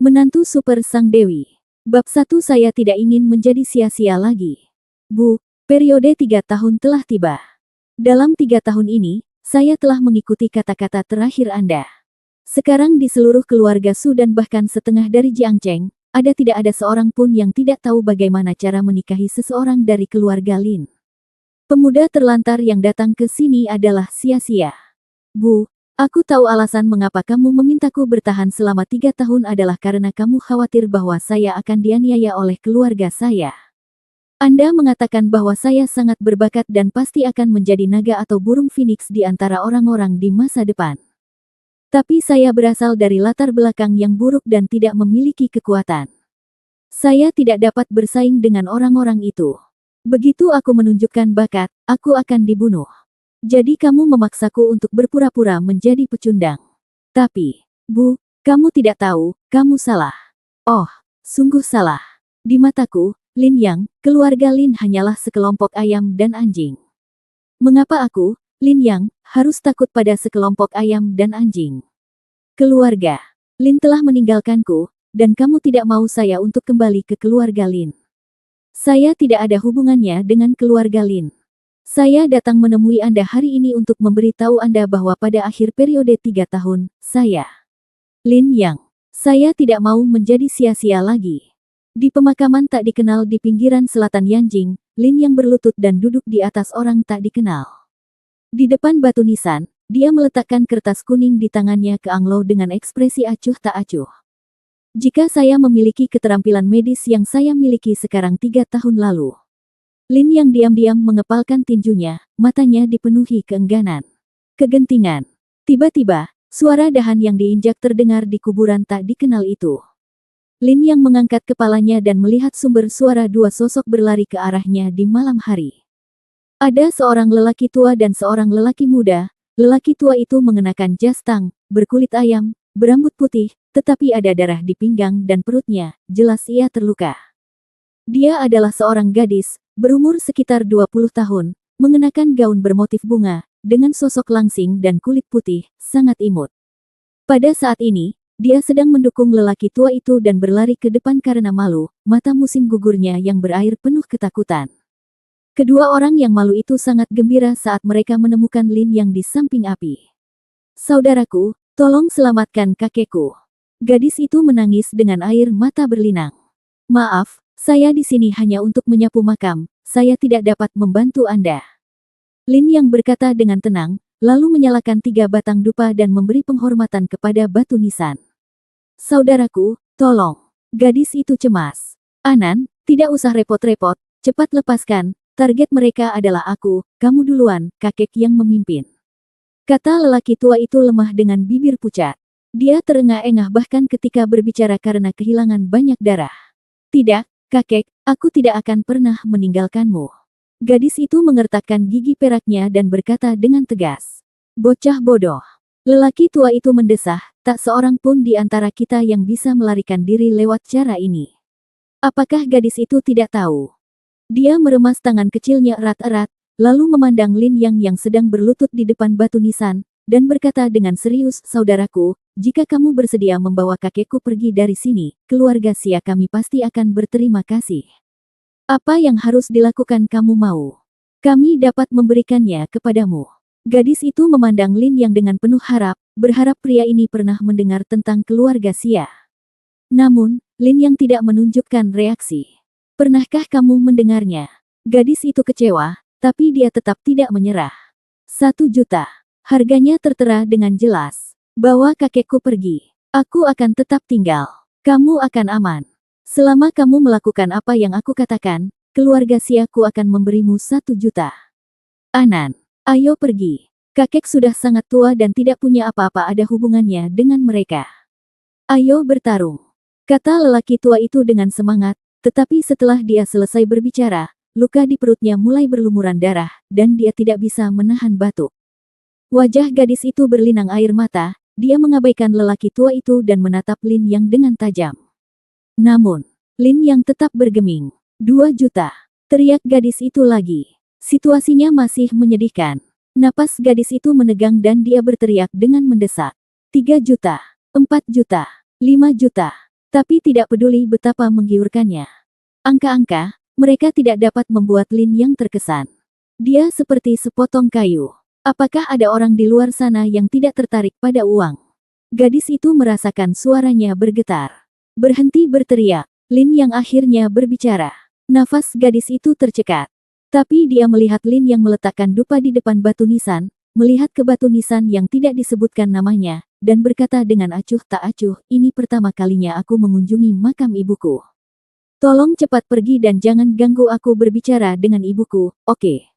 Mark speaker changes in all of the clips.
Speaker 1: Menantu super sang dewi. Bab 1 saya tidak ingin menjadi sia-sia lagi. Bu, periode 3 tahun telah tiba. Dalam 3 tahun ini, saya telah mengikuti kata-kata terakhir Anda. Sekarang di seluruh keluarga Su dan bahkan setengah dari Jiangcheng, tidak ada seorang pun yang tidak tahu bagaimana cara menikahi seseorang dari keluarga Lin. Pemuda terlantar yang datang ke sini adalah sia-sia. Bu, aku tahu alasan mengapa kamu memintaku bertahan selama 3 tahun adalah karena kamu khawatir bahwa saya akan dianiaya oleh keluarga saya. Anda mengatakan bahwa saya sangat berbakat dan pasti akan menjadi naga atau burung phoenix di antara orang-orang di masa depan. Tapi saya berasal dari latar belakang yang buruk dan tidak memiliki kekuatan. Saya tidak dapat bersaing dengan orang-orang itu. Begitu aku menunjukkan bakat, aku akan dibunuh. Jadi kamu memaksaku untuk berpura-pura menjadi pecundang. Tapi, Bu, kamu tidak tahu, kamu salah. Oh, sungguh salah. Di mataku, Lin Yang, keluarga Lin hanyalah sekelompok ayam dan anjing. Mengapa aku, Lin Yang, harus takut pada sekelompok ayam dan anjing? Keluarga Lin telah meninggalkanku, dan kamu tidak mau saya untuk kembali ke keluarga Lin. Saya tidak ada hubungannya dengan keluarga Lin. Saya datang menemui Anda hari ini untuk memberitahu Anda bahwa pada akhir periode 3 tahun, saya, Lin Yang, saya tidak mau menjadi sia-sia lagi. Di pemakaman tak dikenal di pinggiran selatan Yanjing, Lin Yang berlutut dan duduk di atas orang tak dikenal. Di depan batu nisan, dia meletakkan kertas kuning di tangannya ke Anglo dengan ekspresi acuh tak acuh. Jika saya memiliki keterampilan medis yang saya miliki sekarang 3 tahun lalu. Lin yang diam-diam mengepalkan tinjunya, matanya dipenuhi keengganan. Kegentingan. Tiba-tiba, suara dahan yang diinjak terdengar di kuburan tak dikenal itu. Lin yang mengangkat kepalanya dan melihat sumber suara dua sosok berlari ke arahnya di malam hari. Ada seorang lelaki tua dan seorang lelaki muda. Lelaki tua itu mengenakan jas tang, berkulit ayam, berambut putih, tetapi ada darah di pinggang dan perutnya, jelas ia terluka. Dia adalah seorang gadis, berumur sekitar 20 tahun, mengenakan gaun bermotif bunga, dengan sosok langsing dan kulit putih, sangat imut. Pada saat ini, dia sedang mendukung lelaki tua itu dan berlari ke depan karena malu, mata musim gugurnya yang berair penuh ketakutan. Kedua orang yang malu itu sangat gembira saat mereka menemukan Lin yang di samping api. Saudaraku, tolong selamatkan kakekku. Gadis itu menangis dengan air mata berlinang. Maaf, saya di sini hanya untuk menyapu makam, saya tidak dapat membantu Anda. Lin yang berkata dengan tenang, lalu menyalakan 3 batang dupa dan memberi penghormatan kepada batu nisan. Saudaraku, tolong. Gadis itu cemas. Anan, tidak usah repot-repot, cepat lepaskan, target mereka adalah aku, kamu duluan, kakek yang memimpin. Kata lelaki tua itu lemah dengan bibir pucat. Dia terengah-engah bahkan ketika berbicara karena kehilangan banyak darah. Tidak, kakek, aku tidak akan pernah meninggalkanmu. Gadis itu mengertakkan gigi peraknya dan berkata dengan tegas. Bocah bodoh. Lelaki tua itu mendesah, tak seorang pun di antara kita yang bisa melarikan diri lewat cara ini. Apakah gadis itu tidak tahu? Dia meremas tangan kecilnya erat-erat, lalu memandang Lin yang sedang berlutut di depan batu nisan, dan berkata dengan serius, saudaraku, jika kamu bersedia membawa kakekku pergi dari sini, keluarga Sia kami pasti akan berterima kasih. Apa yang harus dilakukan kamu mau? Kami dapat memberikannya kepadamu. Gadis itu memandang Lin yang dengan penuh harap, berharap pria ini pernah mendengar tentang keluarga Sia. Namun, Lin yang tidak menunjukkan reaksi. Pernahkah kamu mendengarnya? Gadis itu kecewa, tapi dia tetap tidak menyerah. 1 juta. Harganya tertera dengan jelas. Bawa kakekku pergi. Aku akan tetap tinggal. Kamu akan aman. Selama kamu melakukan apa yang aku katakan, keluarga Siaku akan memberimu 1 juta. Anan, ayo pergi. Kakek sudah sangat tua dan tidak punya apa-apa ada hubungannya dengan mereka. Ayo bertarung. Kata lelaki tua itu dengan semangat, tetapi setelah dia selesai berbicara, luka di perutnya mulai berlumuran darah, dan dia tidak bisa menahan batuk. Wajah gadis itu berlinang air mata, dia mengabaikan lelaki tua itu dan menatap Lin yang dengan tajam. Namun, Lin yang tetap bergeming. 2 juta. Teriak gadis itu lagi. Situasinya masih menyedihkan. Napas gadis itu menegang dan dia berteriak dengan mendesak. 3 juta. 4 juta. 5 juta. Tapi tidak peduli betapa menggiurkannya angka-angka, mereka tidak dapat membuat Lin Yang terkesan. Dia seperti sepotong kayu. Apakah ada orang di luar sana yang tidak tertarik pada uang? Gadis itu merasakan suaranya bergetar. Berhenti berteriak. Lin Yang akhirnya berbicara. Nafas gadis itu tercekat. Tapi dia melihat Lin Yang meletakkan dupa di depan batu nisan, melihat ke batu nisan yang tidak disebutkan namanya, dan berkata dengan acuh tak acuh, ini pertama kalinya aku mengunjungi makam ibuku. Tolong cepat pergi dan jangan ganggu aku berbicara dengan ibuku, oke?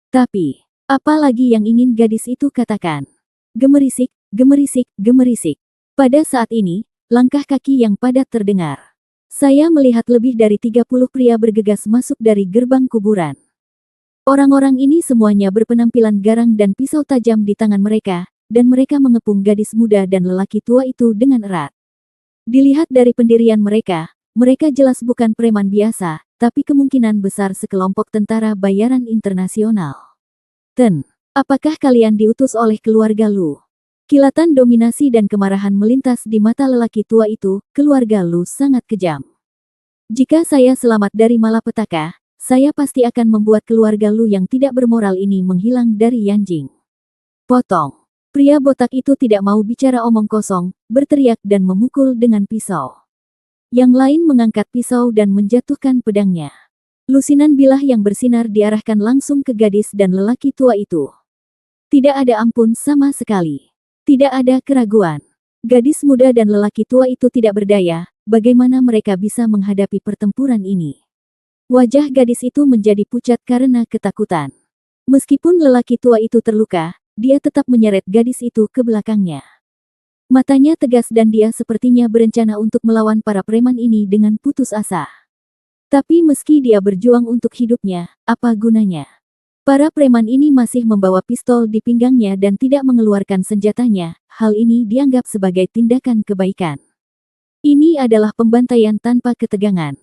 Speaker 1: Tapi, apa lagi yang ingin gadis itu katakan? Gemerisik, gemerisik, gemerisik. Pada saat ini, langkah kaki yang padat terdengar. Saya melihat lebih dari 30 pria bergegas masuk dari gerbang kuburan. Orang-orang ini semuanya berpenampilan garang dan pisau tajam di tangan mereka, dan mereka mengepung gadis muda dan lelaki tua itu dengan erat. Dilihat dari pendirian mereka jelas bukan preman biasa, tapi kemungkinan besar sekelompok tentara bayaran internasional. Apakah kalian diutus oleh keluarga Lu? Kilatan dominasi dan kemarahan melintas di mata lelaki tua itu, keluarga Lu sangat kejam. Jika saya selamat dari malapetaka, saya pasti akan membuat keluarga Lu yang tidak bermoral ini menghilang dari Yanjing. Potong. Pria botak itu tidak mau bicara omong kosong, berteriak dan memukul dengan pisau. Yang lain mengangkat pisau dan menjatuhkan pedangnya. Lusinan bilah yang bersinar diarahkan langsung ke gadis dan lelaki tua itu. Tidak ada ampun sama sekali. Tidak ada keraguan. Gadis muda dan lelaki tua itu tidak berdaya, bagaimana mereka bisa menghadapi pertempuran ini. Wajah gadis itu menjadi pucat karena ketakutan. Meskipun lelaki tua itu terluka, dia tetap menyeret gadis itu ke belakangnya. Matanya tegas dan dia sepertinya berencana untuk melawan para preman ini dengan putus asa. Tapi meski dia berjuang untuk hidupnya, apa gunanya? Para preman ini masih membawa pistol di pinggangnya dan tidak mengeluarkan senjatanya. Hal ini dianggap sebagai tindakan kebaikan. Ini adalah pembantaian tanpa ketegangan.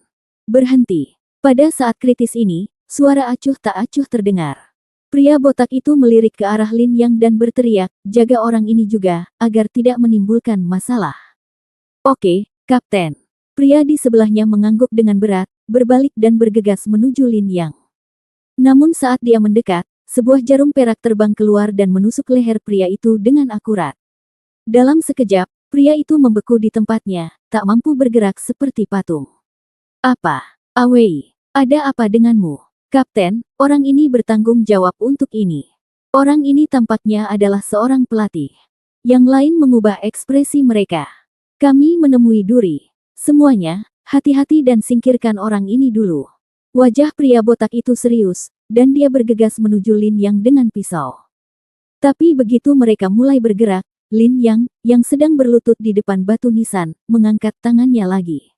Speaker 1: Berhenti. Pada saat kritis ini, suara acuh tak acuh terdengar. Pria botak itu melirik ke arah Lin Yang dan berteriak, jaga orang ini juga, agar tidak menimbulkan masalah. Oke, Kapten. Pria di sebelahnya mengangguk dengan berat, berbalik dan bergegas menuju Lin Yang. Namun saat dia mendekat, sebuah jarum perak terbang keluar dan menusuk leher pria itu dengan akurat. Dalam sekejap, pria itu membeku di tempatnya, tak mampu bergerak seperti patung. Apa? Awei, ada apa denganmu? Kapten, orang ini bertanggung jawab untuk ini. Orang ini tampaknya adalah seorang pelatih. Yang lain mengubah ekspresi mereka. Kami menemui Duri. Semuanya, hati-hati dan singkirkan orang ini dulu. Wajah pria botak itu serius, dan dia bergegas menuju Lin Yang dengan pisau. Tapi begitu mereka mulai bergerak, Lin Yang, yang sedang berlutut di depan batu nisan, mengangkat tangannya lagi.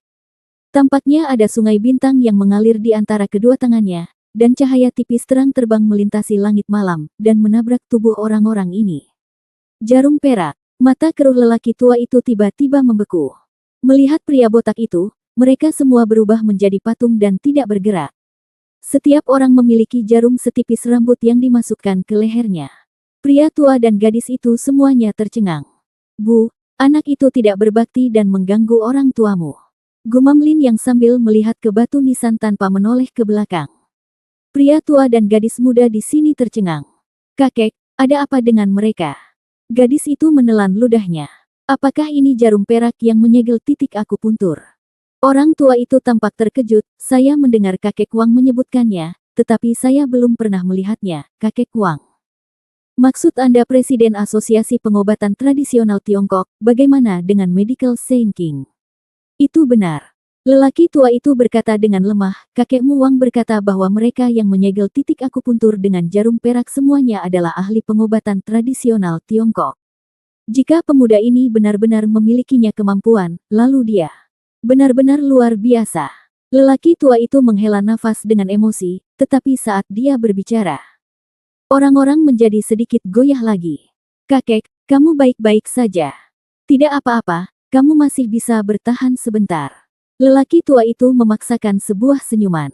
Speaker 1: Tampaknya ada sungai bintang yang mengalir di antara kedua tangannya, dan cahaya tipis terang terbang melintasi langit malam, dan menabrak tubuh orang-orang ini. Jarum perak. Mata keruh lelaki tua itu tiba-tiba membeku. Melihat pria botak itu, mereka semua berubah menjadi patung dan tidak bergerak. Setiap orang memiliki jarum setipis rambut yang dimasukkan ke lehernya. Pria tua dan gadis itu semuanya tercengang. Bu, anak itu tidak berbakti dan mengganggu orang tuamu. Gumam Lin yang sambil melihat ke batu nisan tanpa menoleh ke belakang. Pria tua dan gadis muda di sini tercengang. Kakek, ada apa dengan mereka? Gadis itu menelan ludahnya. Apakah ini jarum perak yang menyegel titik akupuntur? Orang tua itu tampak terkejut, saya mendengar kakek Wang menyebutkannya, tetapi saya belum pernah melihatnya, kakek Wang. Maksud Anda Presiden Asosiasi Pengobatan Tradisional Tiongkok, bagaimana dengan Medical Thinking? Itu benar. Lelaki tua itu berkata dengan lemah, kakekmu Wang berkata bahwa mereka yang menyegel titik akupuntur dengan jarum perak semuanya adalah ahli pengobatan tradisional Tiongkok. Jika pemuda ini benar-benar memilikinya kemampuan, lalu dia benar-benar luar biasa. Lelaki tua itu menghela nafas dengan emosi, tetapi saat dia berbicara, orang-orang menjadi sedikit goyah lagi. Kakek, kamu baik-baik saja. Tidak apa-apa, kamu masih bisa bertahan sebentar. Lelaki tua itu memaksakan sebuah senyuman.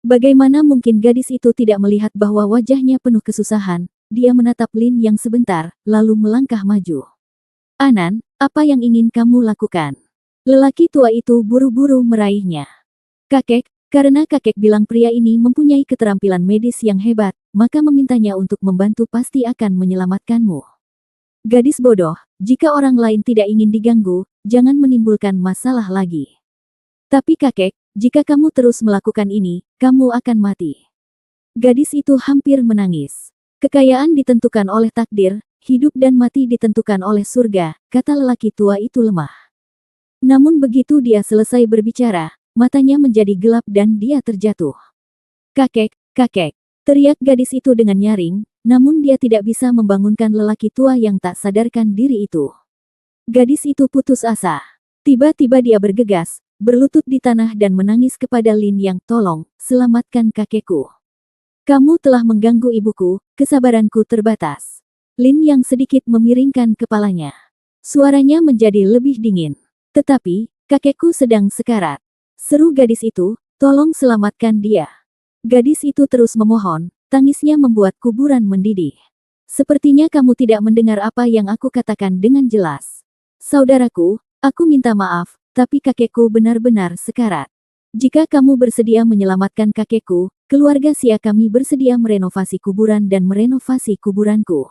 Speaker 1: Bagaimana mungkin gadis itu tidak melihat bahwa wajahnya penuh kesusahan? Dia menatap Lin Yang sebentar, lalu melangkah maju. Anan, apa yang ingin kamu lakukan? Lelaki tua itu buru-buru meraihnya. Kakek, karena kakek bilang pria ini mempunyai keterampilan medis yang hebat, maka memintanya untuk membantu pasti akan menyelamatkanmu. Gadis bodoh, jika orang lain tidak ingin diganggu, jangan menimbulkan masalah lagi. Tapi kakek, jika kamu terus melakukan ini, kamu akan mati. Gadis itu hampir menangis. Kekayaan ditentukan oleh takdir, hidup dan mati ditentukan oleh surga, kata lelaki tua itu lemah. Namun begitu dia selesai berbicara, matanya menjadi gelap dan dia terjatuh. Kakek, kakek, teriak gadis itu dengan nyaring, namun dia tidak bisa membangunkan lelaki tua yang tak sadarkan diri itu. Gadis itu putus asa. Tiba-tiba dia bergegas, berlutut di tanah dan menangis kepada Lin Yang, tolong, selamatkan kakekku. Kamu telah mengganggu ibuku, kesabaranku terbatas. Lin Yang sedikit memiringkan kepalanya. Suaranya menjadi lebih dingin. Tetapi, kakekku sedang sekarat. Seru gadis itu, tolong selamatkan dia. Gadis itu terus memohon, tangisnya membuat kuburan mendidih. Sepertinya kamu tidak mendengar apa yang aku katakan dengan jelas. Saudaraku, aku minta maaf, tapi kakekku benar-benar sekarat. Jika kamu bersedia menyelamatkan kakekku, keluarga Xia kami bersedia merenovasi kuburan dan merenovasi kuburanku.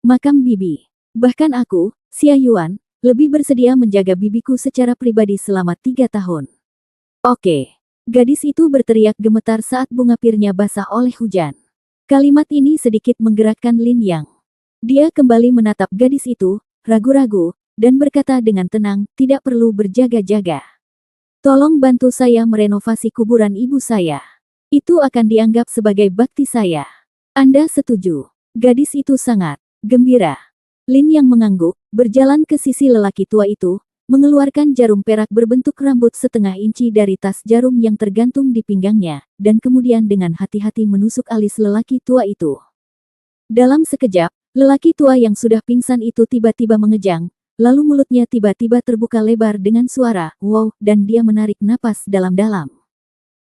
Speaker 1: Makam bibi. Bahkan aku, Xia Yuan, lebih bersedia menjaga bibiku secara pribadi selama 3 tahun. Oke. Gadis itu berteriak gemetar saat bunga pirnya basah oleh hujan. Kalimat ini sedikit menggerakkan Lin Yang. Dia kembali menatap gadis itu, ragu-ragu, dan berkata dengan tenang, tidak perlu berjaga-jaga. Tolong bantu saya merenovasi kuburan ibu saya. Itu akan dianggap sebagai bakti saya. Anda setuju? Gadis itu sangat gembira. Lin Yang mengangguk, berjalan ke sisi lelaki tua itu, mengeluarkan jarum perak berbentuk rambut setengah inci dari tas jarum yang tergantung di pinggangnya, dan kemudian dengan hati-hati menusuk alis lelaki tua itu. Dalam sekejap, lelaki tua yang sudah pingsan itu tiba-tiba mengejang, lalu mulutnya tiba-tiba terbuka lebar dengan suara, wow, dan dia menarik napas dalam-dalam.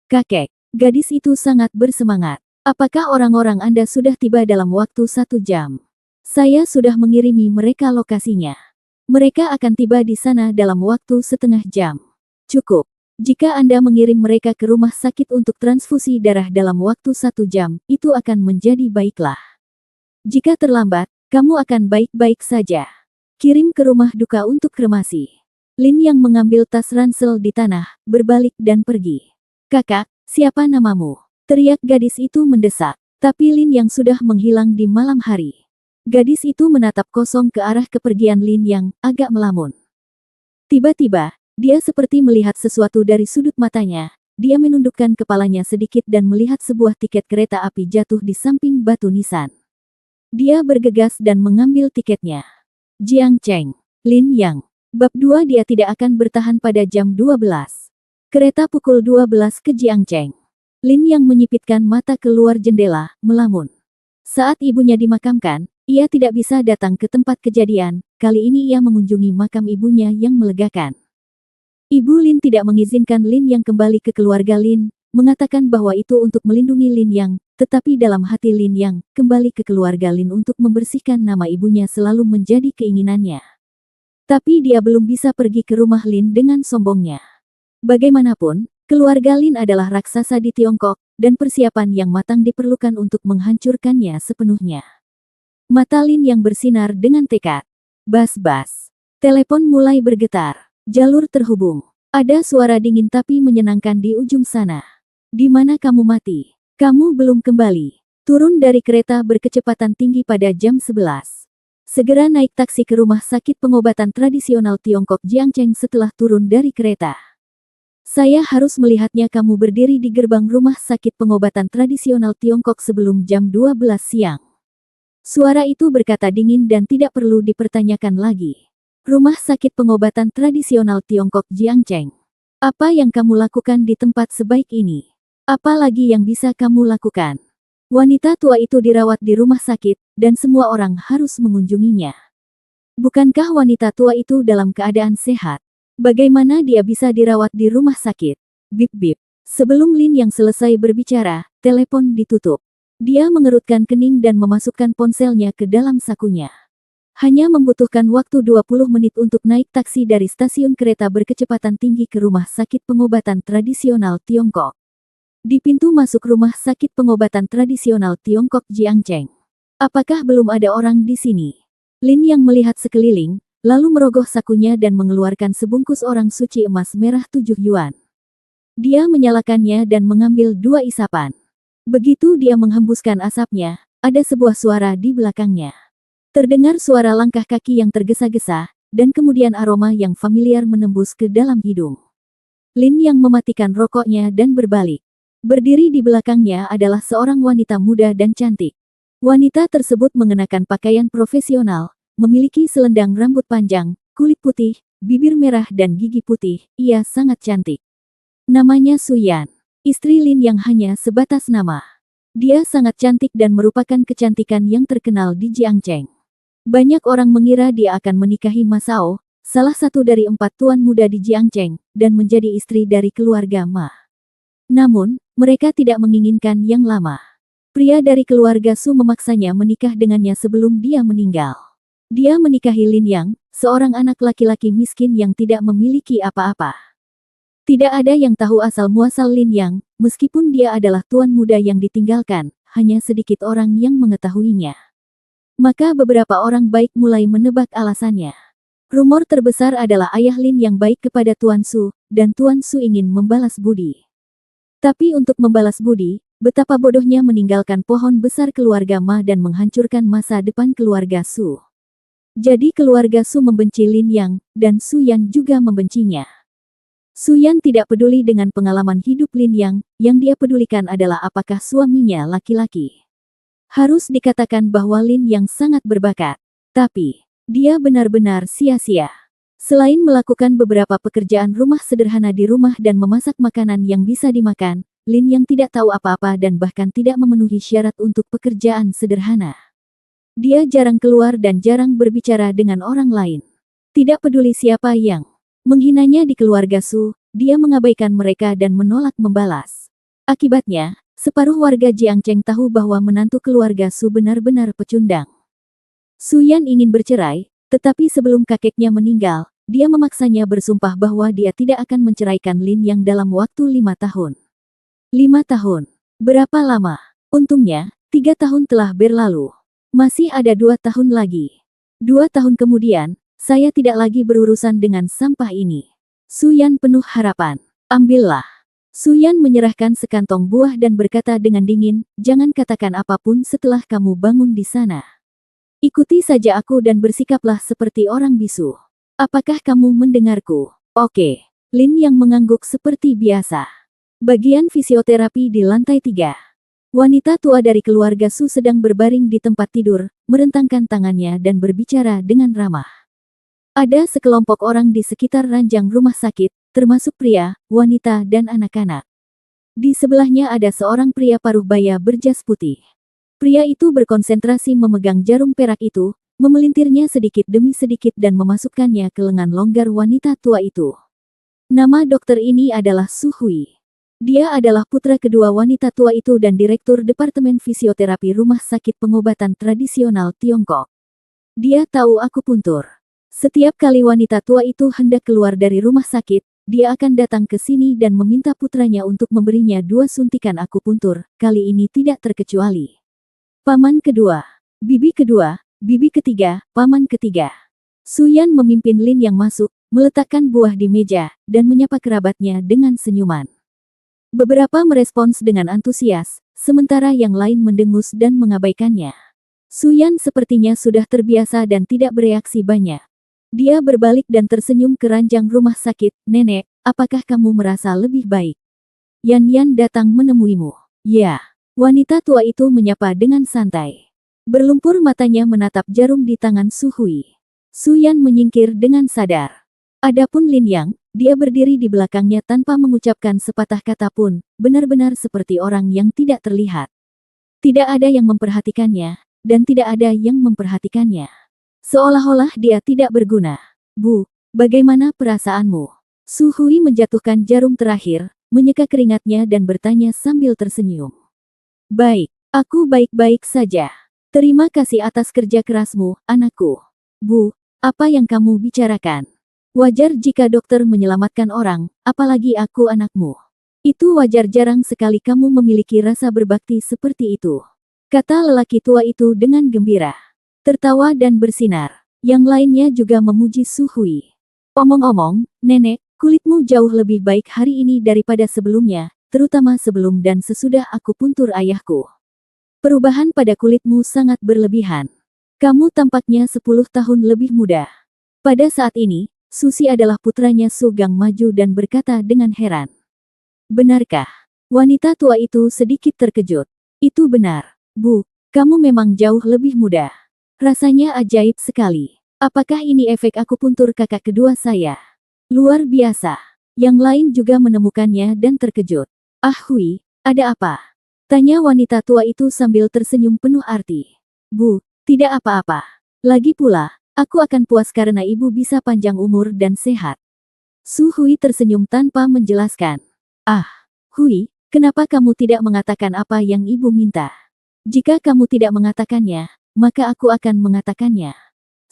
Speaker 1: Kakek, gadis itu sangat bersemangat. Apakah orang-orang Anda sudah tiba dalam waktu 1 jam? Saya sudah mengirimi mereka lokasinya. Mereka akan tiba di sana dalam waktu setengah jam. Cukup. Jika Anda mengirim mereka ke rumah sakit untuk transfusi darah dalam waktu 1 jam, itu akan menjadi baiklah. Jika terlambat, kamu akan baik-baik saja. Kirim ke rumah duka untuk kremasi. Lin Yang mengambil tas ransel di tanah, berbalik dan pergi. Kakak, siapa namamu? Teriak gadis itu mendesak. Tapi Lin Yang sudah menghilang di malam hari. Gadis itu menatap kosong ke arah kepergian Lin Yang, agak melamun. Tiba-tiba, dia seperti melihat sesuatu dari sudut matanya. Dia menundukkan kepalanya sedikit dan melihat sebuah tiket kereta api jatuh di samping batu nisan. Dia bergegas dan mengambil tiketnya. Jiang Cheng, Lin Yang. Bab 2. Dia tidak akan bertahan pada jam 12. Kereta pukul 12 ke Jiang Cheng. Lin Yang menyipitkan mata keluar jendela, melamun. Saat ibunya dimakamkan, ia tidak bisa datang ke tempat kejadian, kali ini ia mengunjungi makam ibunya yang melegakan. Ibu Lin tidak mengizinkan Lin Yang kembali ke keluarga Lin, mengatakan bahwa itu untuk melindungi Lin Yang, tetapi dalam hati Lin Yang, kembali ke keluarga Lin untuk membersihkan nama ibunya selalu menjadi keinginannya. Tapi dia belum bisa pergi ke rumah Lin dengan sombongnya. Bagaimanapun, keluarga Lin adalah raksasa di Tiongkok, dan persiapan yang matang diperlukan untuk menghancurkannya sepenuhnya. Mata Lin Yang bersinar dengan tekad. Bas-bas. Telepon mulai bergetar. Jalur terhubung. Ada suara dingin tapi menyenangkan di ujung sana. Di mana kamu mati? Kamu belum kembali. Turun dari kereta berkecepatan tinggi pada jam 11. Segera naik taksi ke rumah sakit pengobatan tradisional Tiongkok Jiang Cheng setelah turun dari kereta. Saya harus melihatnya. Kamu berdiri di gerbang rumah sakit pengobatan tradisional Tiongkok sebelum jam 12 siang. Suara itu berkata dingin dan tidak perlu dipertanyakan lagi. Rumah sakit pengobatan tradisional Tiongkok Jiang Cheng. Apa yang kamu lakukan di tempat sebaik ini? Apa lagi yang bisa kamu lakukan? Wanita tua itu dirawat di rumah sakit, dan semua orang harus mengunjunginya. Bukankah wanita tua itu dalam keadaan sehat? Bagaimana dia bisa dirawat di rumah sakit? Bip-bip. Sebelum Lin Yang selesai berbicara, telepon ditutup. Dia mengerutkan kening dan memasukkan ponselnya ke dalam sakunya. Hanya membutuhkan waktu 20 menit untuk naik taksi dari stasiun kereta berkecepatan tinggi ke rumah sakit pengobatan tradisional Tiongkok. Di pintu masuk rumah sakit pengobatan tradisional Tiongkok Jiangcheng. Apakah belum ada orang di sini? Lin yang melihat sekeliling, lalu merogoh sakunya dan mengeluarkan sebungkus orang suci emas merah 7 yuan. Dia menyalakannya dan mengambil 2 isapan. Begitu dia menghembuskan asapnya, ada sebuah suara di belakangnya. Terdengar suara langkah kaki yang tergesa-gesa, dan kemudian aroma yang familiar menembus ke dalam hidung. Lin yang mematikan rokoknya dan berbalik. Berdiri di belakangnya adalah seorang wanita muda dan cantik. Wanita tersebut mengenakan pakaian profesional, memiliki selendang rambut panjang, kulit putih, bibir merah dan gigi putih. Ia sangat cantik. Namanya Su Yan. Istri Lin yang hanya sebatas nama. Dia sangat cantik dan merupakan kecantikan yang terkenal di Jiangcheng. Banyak orang mengira dia akan menikahi Ma Shao, salah satu dari 4 tuan muda di Jiangcheng, dan menjadi istri dari keluarga Ma. Namun, mereka tidak menginginkan yang lama. Pria dari keluarga Su memaksanya menikah dengannya sebelum dia meninggal. Dia menikahi Lin Yang, seorang anak laki-laki miskin yang tidak memiliki apa-apa. Tidak ada yang tahu asal-muasal Lin Yang, meskipun dia adalah tuan muda yang ditinggalkan, hanya sedikit orang yang mengetahuinya. Maka beberapa orang baik mulai menebak alasannya. Rumor terbesar adalah ayah Lin yang baik kepada Tuan Su, dan Tuan Su ingin membalas budi. Tapi untuk membalas budi, betapa bodohnya meninggalkan pohon besar keluarga Ma dan menghancurkan masa depan keluarga Su. Jadi keluarga Su membenci Lin Yang, dan Su Yan juga membencinya. Su Yan tidak peduli dengan pengalaman hidup Lin yang dia pedulikan adalah apakah suaminya laki-laki. Harus dikatakan bahwa Lin yang sangat berbakat. Tapi, dia benar-benar sia-sia. Selain melakukan beberapa pekerjaan rumah sederhana di rumah dan memasak makanan yang bisa dimakan, Lin yang tidak tahu apa-apa dan bahkan tidak memenuhi syarat untuk pekerjaan sederhana. Dia jarang keluar dan jarang berbicara dengan orang lain. Tidak peduli siapa yang menghinanya di keluarga Su, dia mengabaikan mereka dan menolak membalas. Akibatnya, separuh warga Jiangcheng tahu bahwa menantu keluarga Su benar-benar pecundang. Su Yan ingin bercerai, tetapi sebelum kakeknya meninggal, dia memaksanya bersumpah bahwa dia tidak akan menceraikan Lin yang dalam waktu 5 tahun. 5 tahun. Berapa lama? Untungnya, 3 tahun telah berlalu. Masih ada 2 tahun lagi. 2 tahun kemudian, saya tidak lagi berurusan dengan sampah ini. Su Yan penuh harapan. Ambillah. Su Yan menyerahkan sekantong buah dan berkata dengan dingin, jangan katakan apapun setelah kamu bangun di sana. Ikuti saja aku dan bersikaplah seperti orang bisu. Apakah kamu mendengarku? Oke. Lin yang mengangguk seperti biasa. Bagian fisioterapi di lantai 3. Wanita tua dari keluarga Su sedang berbaring di tempat tidur, merentangkan tangannya dan berbicara dengan ramah. Ada sekelompok orang di sekitar ranjang rumah sakit, termasuk pria, wanita dan anak-anak. Di sebelahnya ada seorang pria paruh baya berjas putih. Pria itu berkonsentrasi memegang jarum perak itu, memelintirnya sedikit demi sedikit dan memasukkannya ke lengan longgar wanita tua itu. Nama dokter ini adalah Su Hui. Dia adalah putra kedua wanita tua itu dan direktur Departemen Fisioterapi Rumah Sakit Pengobatan Tradisional Tiongkok. Dia tahu akupuntur. Setiap kali wanita tua itu hendak keluar dari rumah sakit, dia akan datang ke sini dan meminta putranya untuk memberinya 2 suntikan akupuntur, kali ini tidak terkecuali. Paman kedua, bibi kedua, bibi ketiga, paman ketiga. Su Yan memimpin Lin yang masuk, meletakkan buah di meja, dan menyapa kerabatnya dengan senyuman. Beberapa merespons dengan antusias, sementara yang lain mendengus dan mengabaikannya. Su Yan sepertinya sudah terbiasa dan tidak bereaksi banyak. Dia berbalik dan tersenyum ke ranjang rumah sakit, nenek, apakah kamu merasa lebih baik? Yan Yan datang menemuimu. Ya. Wanita tua itu menyapa dengan santai. Berlumpur matanya menatap jarum di tangan Su Hui. Su Yan menyingkir dengan sadar. Adapun Lin Yang, dia berdiri di belakangnya tanpa mengucapkan sepatah kata pun, benar-benar seperti orang yang tidak terlihat. Tidak ada yang memperhatikannya, dan tidak ada yang memperhatikannya. Seolah-olah dia tidak berguna. Bu, bagaimana perasaanmu? Su Hui menjatuhkan jarum terakhir, menyeka keringatnya dan bertanya sambil tersenyum. Baik, aku baik-baik saja. Terima kasih atas kerja kerasmu, anakku. Bu, apa yang kamu bicarakan? Wajar jika dokter menyelamatkan orang, apalagi aku anakmu. Itu wajar, jarang sekali kamu memiliki rasa berbakti seperti itu. Kata lelaki tua itu dengan gembira. Tertawa dan bersinar. Yang lainnya juga memuji Su Hui. Omong-omong, nenek, kulitmu jauh lebih baik hari ini daripada sebelumnya, terutama sebelum dan sesudah aku puntur ayahku. Perubahan pada kulitmu sangat berlebihan. Kamu tampaknya 10 tahun lebih muda. Pada saat ini, Susi adalah putranya Su Gang maju dan berkata dengan heran. Benarkah? Wanita tua itu sedikit terkejut. Itu benar, Bu. Kamu memang jauh lebih muda. Rasanya ajaib sekali. Apakah ini efek akupuntur kakak kedua saya? Luar biasa. Yang lain juga menemukannya dan terkejut. Ah Hui, ada apa? Tanya wanita tua itu sambil tersenyum penuh arti. Bu, tidak apa-apa. Lagi pula, aku akan puas karena ibu bisa panjang umur dan sehat. Su Hui tersenyum tanpa menjelaskan. Ah, Hui, kenapa kamu tidak mengatakan apa yang ibu minta? Jika kamu tidak mengatakannya, maka aku akan mengatakannya.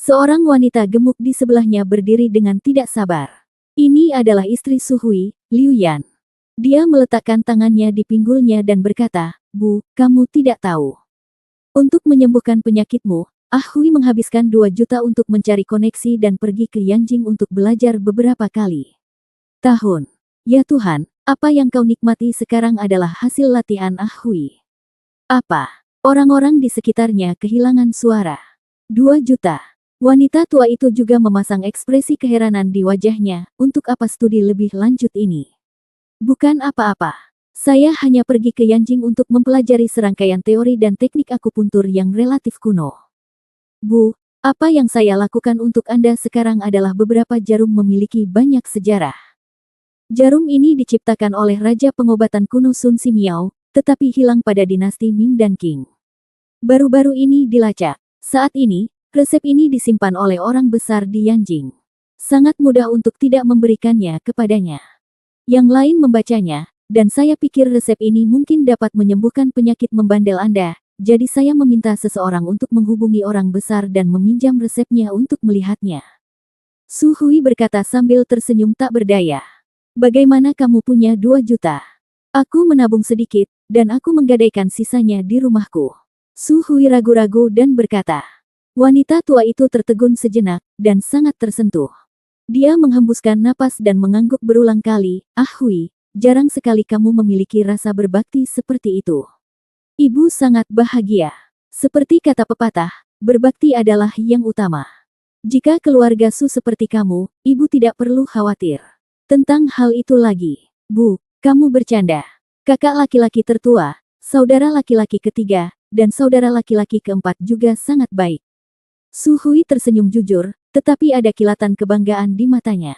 Speaker 1: Seorang wanita gemuk di sebelahnya berdiri dengan tidak sabar. Ini adalah istri Su Hui, Liu Yan. Dia meletakkan tangannya di pinggulnya dan berkata, Bu, kamu tidak tahu. Untuk menyembuhkan penyakitmu, Ah Hui menghabiskan 2 juta untuk mencari koneksi dan pergi ke Yanjing untuk belajar beberapa kali. Tahun. Ya Tuhan, apa yang kau nikmati sekarang adalah hasil latihan Ah Hui. Apa? Orang-orang di sekitarnya kehilangan suara. 2 juta. Wanita tua itu juga memasang ekspresi keheranan di wajahnya. Untuk apa studi lebih lanjut ini? Bukan apa-apa. Saya hanya pergi ke Yanjing untuk mempelajari serangkaian teori dan teknik akupuntur yang relatif kuno. Bu, apa yang saya lakukan untuk Anda sekarang adalah beberapa jarum memiliki banyak sejarah. Jarum ini diciptakan oleh Raja Pengobatan Kuno Sun Simiao, tetapi hilang pada dinasti Ming dan Qing. Baru-baru ini dilacak. Saat ini, resep ini disimpan oleh orang besar di Yanjing. Sangat mudah untuk tidak memberikannya kepadanya. Yang lain membacanya, dan saya pikir resep ini mungkin dapat menyembuhkan penyakit membandel Anda, jadi saya meminta seseorang untuk menghubungi orang besar dan meminjam resepnya untuk melihatnya. Su Hui berkata sambil tersenyum tak berdaya. Bagaimana kamu punya 2 juta? Aku menabung sedikit, dan aku menggadaikan sisanya di rumahku. Su Hui ragu-ragu dan berkata. Wanita tua itu tertegun sejenak, dan sangat tersentuh. Dia menghembuskan napas dan mengangguk berulang kali, Ah Hui, jarang sekali kamu memiliki rasa berbakti seperti itu. Ibu sangat bahagia. Seperti kata pepatah, berbakti adalah yang utama. Jika keluarga Su seperti kamu, ibu tidak perlu khawatir. Tentang hal itu lagi, Bu, kamu bercanda. Kakak laki-laki tertua, saudara laki-laki ketiga, dan saudara laki-laki keempat juga sangat baik. Su Hui tersenyum jujur, tetapi ada kilatan kebanggaan di matanya.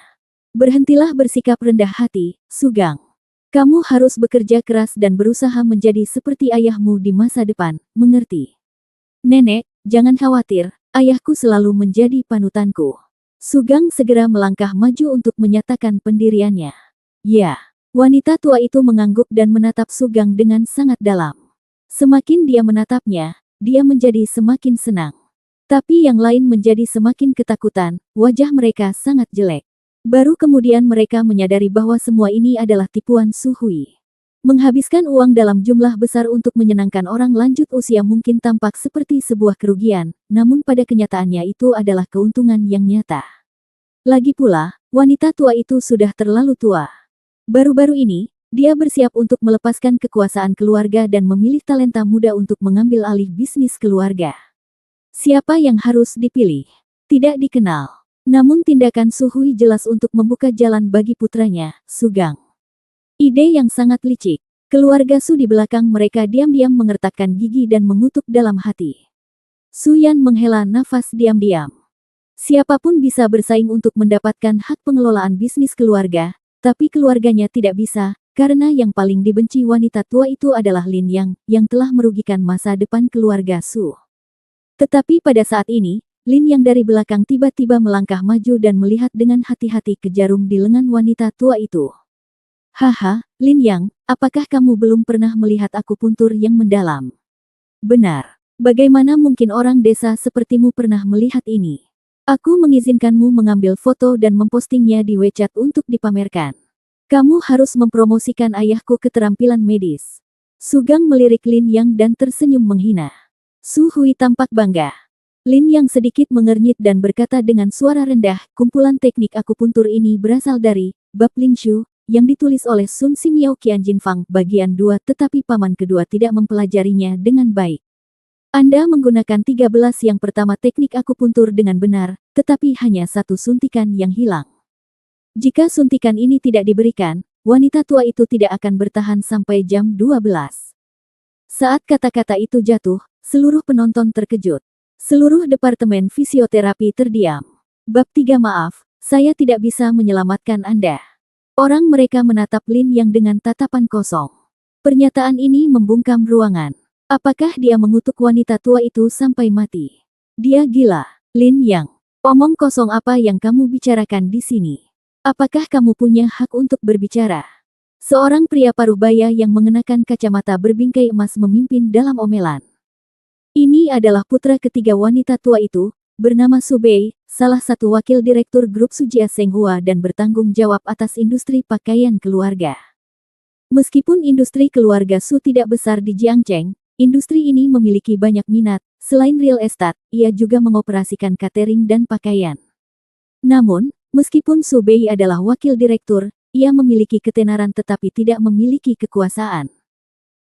Speaker 1: Berhentilah bersikap rendah hati, Su Gang. Kamu harus bekerja keras dan berusaha menjadi seperti ayahmu di masa depan, mengerti? Nenek, jangan khawatir, ayahku selalu menjadi panutanku. Su Gang segera melangkah maju untuk menyatakan pendiriannya. Ya, wanita tua itu mengangguk dan menatap Su Gang dengan sangat dalam. Semakin dia menatapnya, dia menjadi semakin senang. Tapi yang lain menjadi semakin ketakutan, wajah mereka sangat jelek. Baru kemudian mereka menyadari bahwa semua ini adalah tipuan Su Hui. Menghabiskan uang dalam jumlah besar untuk menyenangkan orang lanjut usia mungkin tampak seperti sebuah kerugian, namun pada kenyataannya itu adalah keuntungan yang nyata. Lagi pula, wanita tua itu sudah terlalu tua. Baru-baru ini, dia bersiap untuk melepaskan kekuasaan keluarga dan memilih talenta muda untuk mengambil alih bisnis keluarga. Siapa yang harus dipilih? Tidak dikenal. Namun tindakan Su Hui jelas untuk membuka jalan bagi putranya, Su Gang. Ide yang sangat licik. Keluarga Su di belakang mereka diam-diam mengertakkan gigi dan mengutuk dalam hati. Su Yan menghela nafas diam-diam. Siapapun bisa bersaing untuk mendapatkan hak pengelolaan bisnis keluarga, tapi keluarganya tidak bisa, karena yang paling dibenci wanita tua itu adalah Lin yang telah merugikan masa depan keluarga Su. Tetapi pada saat ini, Lin yang dari belakang tiba-tiba melangkah maju dan melihat dengan hati-hati ke jarum di lengan wanita tua itu. Haha, Lin Yang, apakah kamu belum pernah melihat akupuntur yang mendalam? Benar. Bagaimana mungkin orang desa sepertimu pernah melihat ini? Aku mengizinkanmu mengambil foto dan mempostingnya di WeChat untuk dipamerkan. Kamu harus mempromosikan ayahku keterampilan medis. Su Gang melirik Lin Yang dan tersenyum menghina. Su Hui tampak bangga. Lin Yang sedikit mengernyit dan berkata dengan suara rendah, kumpulan teknik akupuntur ini berasal dari Bab Lin Shu, yang ditulis oleh Sun Simiao Qianjin Fang bagian 2, tetapi paman kedua tidak mempelajarinya dengan baik. Anda menggunakan 13 yang pertama teknik akupuntur dengan benar, tetapi hanya satu suntikan yang hilang. Jika suntikan ini tidak diberikan, wanita tua itu tidak akan bertahan sampai jam 12. Saat kata-kata itu jatuh, seluruh penonton terkejut. Seluruh departemen fisioterapi terdiam. Bab 3 maaf, saya tidak bisa menyelamatkan Anda. Orang mereka menatap Lin Yang dengan tatapan kosong. Pernyataan ini membungkam ruangan. Apakah dia mengutuk wanita tua itu sampai mati? Dia gila. Lin Yang, omong kosong apa yang kamu bicarakan di sini? Apakah kamu punya hak untuk berbicara? Seorang pria parubaya yang mengenakan kacamata berbingkai emas memimpin dalam omelan. Ini adalah putra ketiga wanita tua itu, bernama Su Bei, salah satu wakil direktur grup Sujia Senghua dan bertanggung jawab atas industri pakaian keluarga. Meskipun industri keluarga Su tidak besar di Jiangcheng, industri ini memiliki banyak minat. Selain real estate, ia juga mengoperasikan catering dan pakaian. Namun, meskipun Su Bei adalah wakil direktur, ia memiliki ketenaran tetapi tidak memiliki kekuasaan.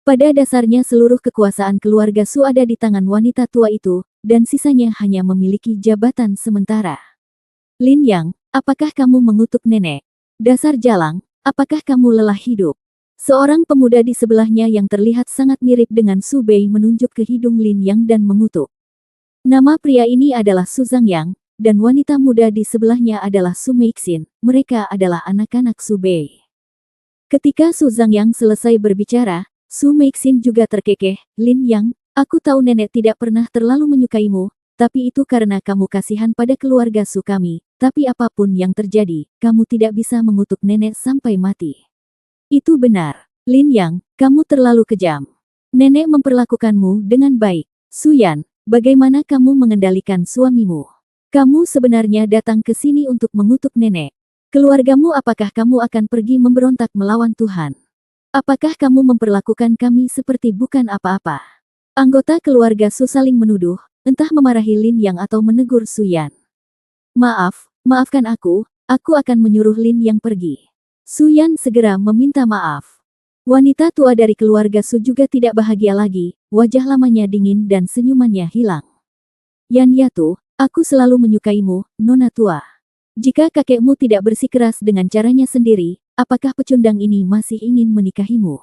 Speaker 1: Pada dasarnya seluruh kekuasaan keluarga Su ada di tangan wanita tua itu, dan sisanya hanya memiliki jabatan sementara. Lin Yang, apakah kamu mengutuk nenek? Dasar jalang, apakah kamu lelah hidup? Seorang pemuda di sebelahnya yang terlihat sangat mirip dengan Su Bei menunjuk ke hidung Lin Yang dan mengutuk. Nama pria ini adalah Su Zhangyang, dan wanita muda di sebelahnya adalah Su Meixin. Mereka adalah anak-anak Su Bei. Ketika Su Zhangyang selesai berbicara, Su Meixin juga terkekeh. Lin Yang, aku tahu nenek tidak pernah terlalu menyukaimu, tapi itu karena kamu kasihan pada keluarga Su kami. Tapi apapun yang terjadi, kamu tidak bisa mengutuk nenek sampai mati. Itu benar. Lin Yang, kamu terlalu kejam. Nenek memperlakukanmu dengan baik. Su Yan, bagaimana kamu mengendalikan suamimu? Kamu sebenarnya datang ke sini untuk mengutuk nenek. Keluargamu, apakah kamu akan pergi memberontak melawan Tuhan? Apakah kamu memperlakukan kami seperti bukan apa-apa? Anggota keluarga Su saling menuduh, entah memarahi Lin Yang atau menegur Su Yan. Maafkan aku akan menyuruh Lin Yang pergi. Su Yan segera meminta maaf. Wanita tua dari keluarga Su juga tidak bahagia lagi, wajah lamanya dingin dan senyumannya hilang. Yan Yatu, aku selalu menyukaimu, nona tua. Jika kakekmu tidak bersikeras dengan caranya sendiri, apakah pecundang ini masih ingin menikahimu?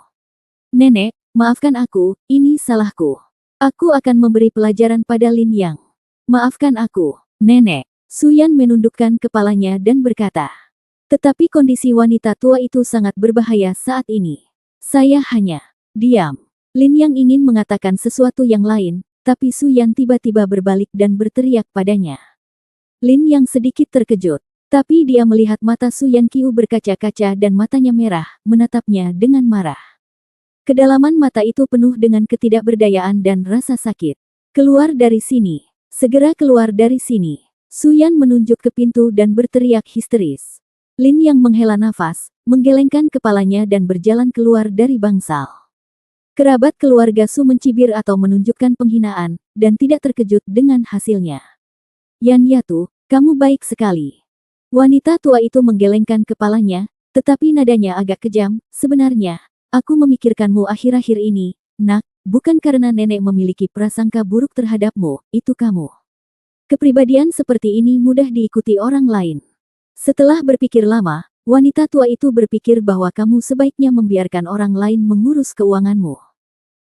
Speaker 1: Nenek, maafkan aku, ini salahku. Aku akan memberi pelajaran pada Lin Yang. Maafkan aku, nenek. Su Yan menundukkan kepalanya dan berkata. Tetapi kondisi wanita tua itu sangat berbahaya saat ini. Saya hanya diam. Lin Yang ingin mengatakan sesuatu yang lain, tapi Su Yan tiba-tiba berbalik dan berteriak padanya. Lin Yang sedikit terkejut, tapi dia melihat mata Su Yan Qiu berkaca-kaca dan matanya merah, menatapnya dengan marah. Kedalaman mata itu penuh dengan ketidakberdayaan dan rasa sakit. Keluar dari sini. Segera keluar dari sini. Su Yan menunjuk ke pintu dan berteriak histeris. Lin Yang menghela nafas, menggelengkan kepalanya dan berjalan keluar dari bangsal. Kerabat keluarga Su mencibir atau menunjukkan penghinaan, dan tidak terkejut dengan hasilnya. Yan Yatu, kamu baik sekali. Wanita tua itu menggelengkan kepalanya, tetapi nadanya agak kejam. Sebenarnya, aku memikirkanmu akhir-akhir ini, nak, bukan karena nenek memiliki prasangka buruk terhadapmu, itu kamu. Kepribadian seperti ini mudah diikuti orang lain. Setelah berpikir lama, wanita tua itu berpikir bahwa kamu sebaiknya membiarkan orang lain mengurus keuanganmu.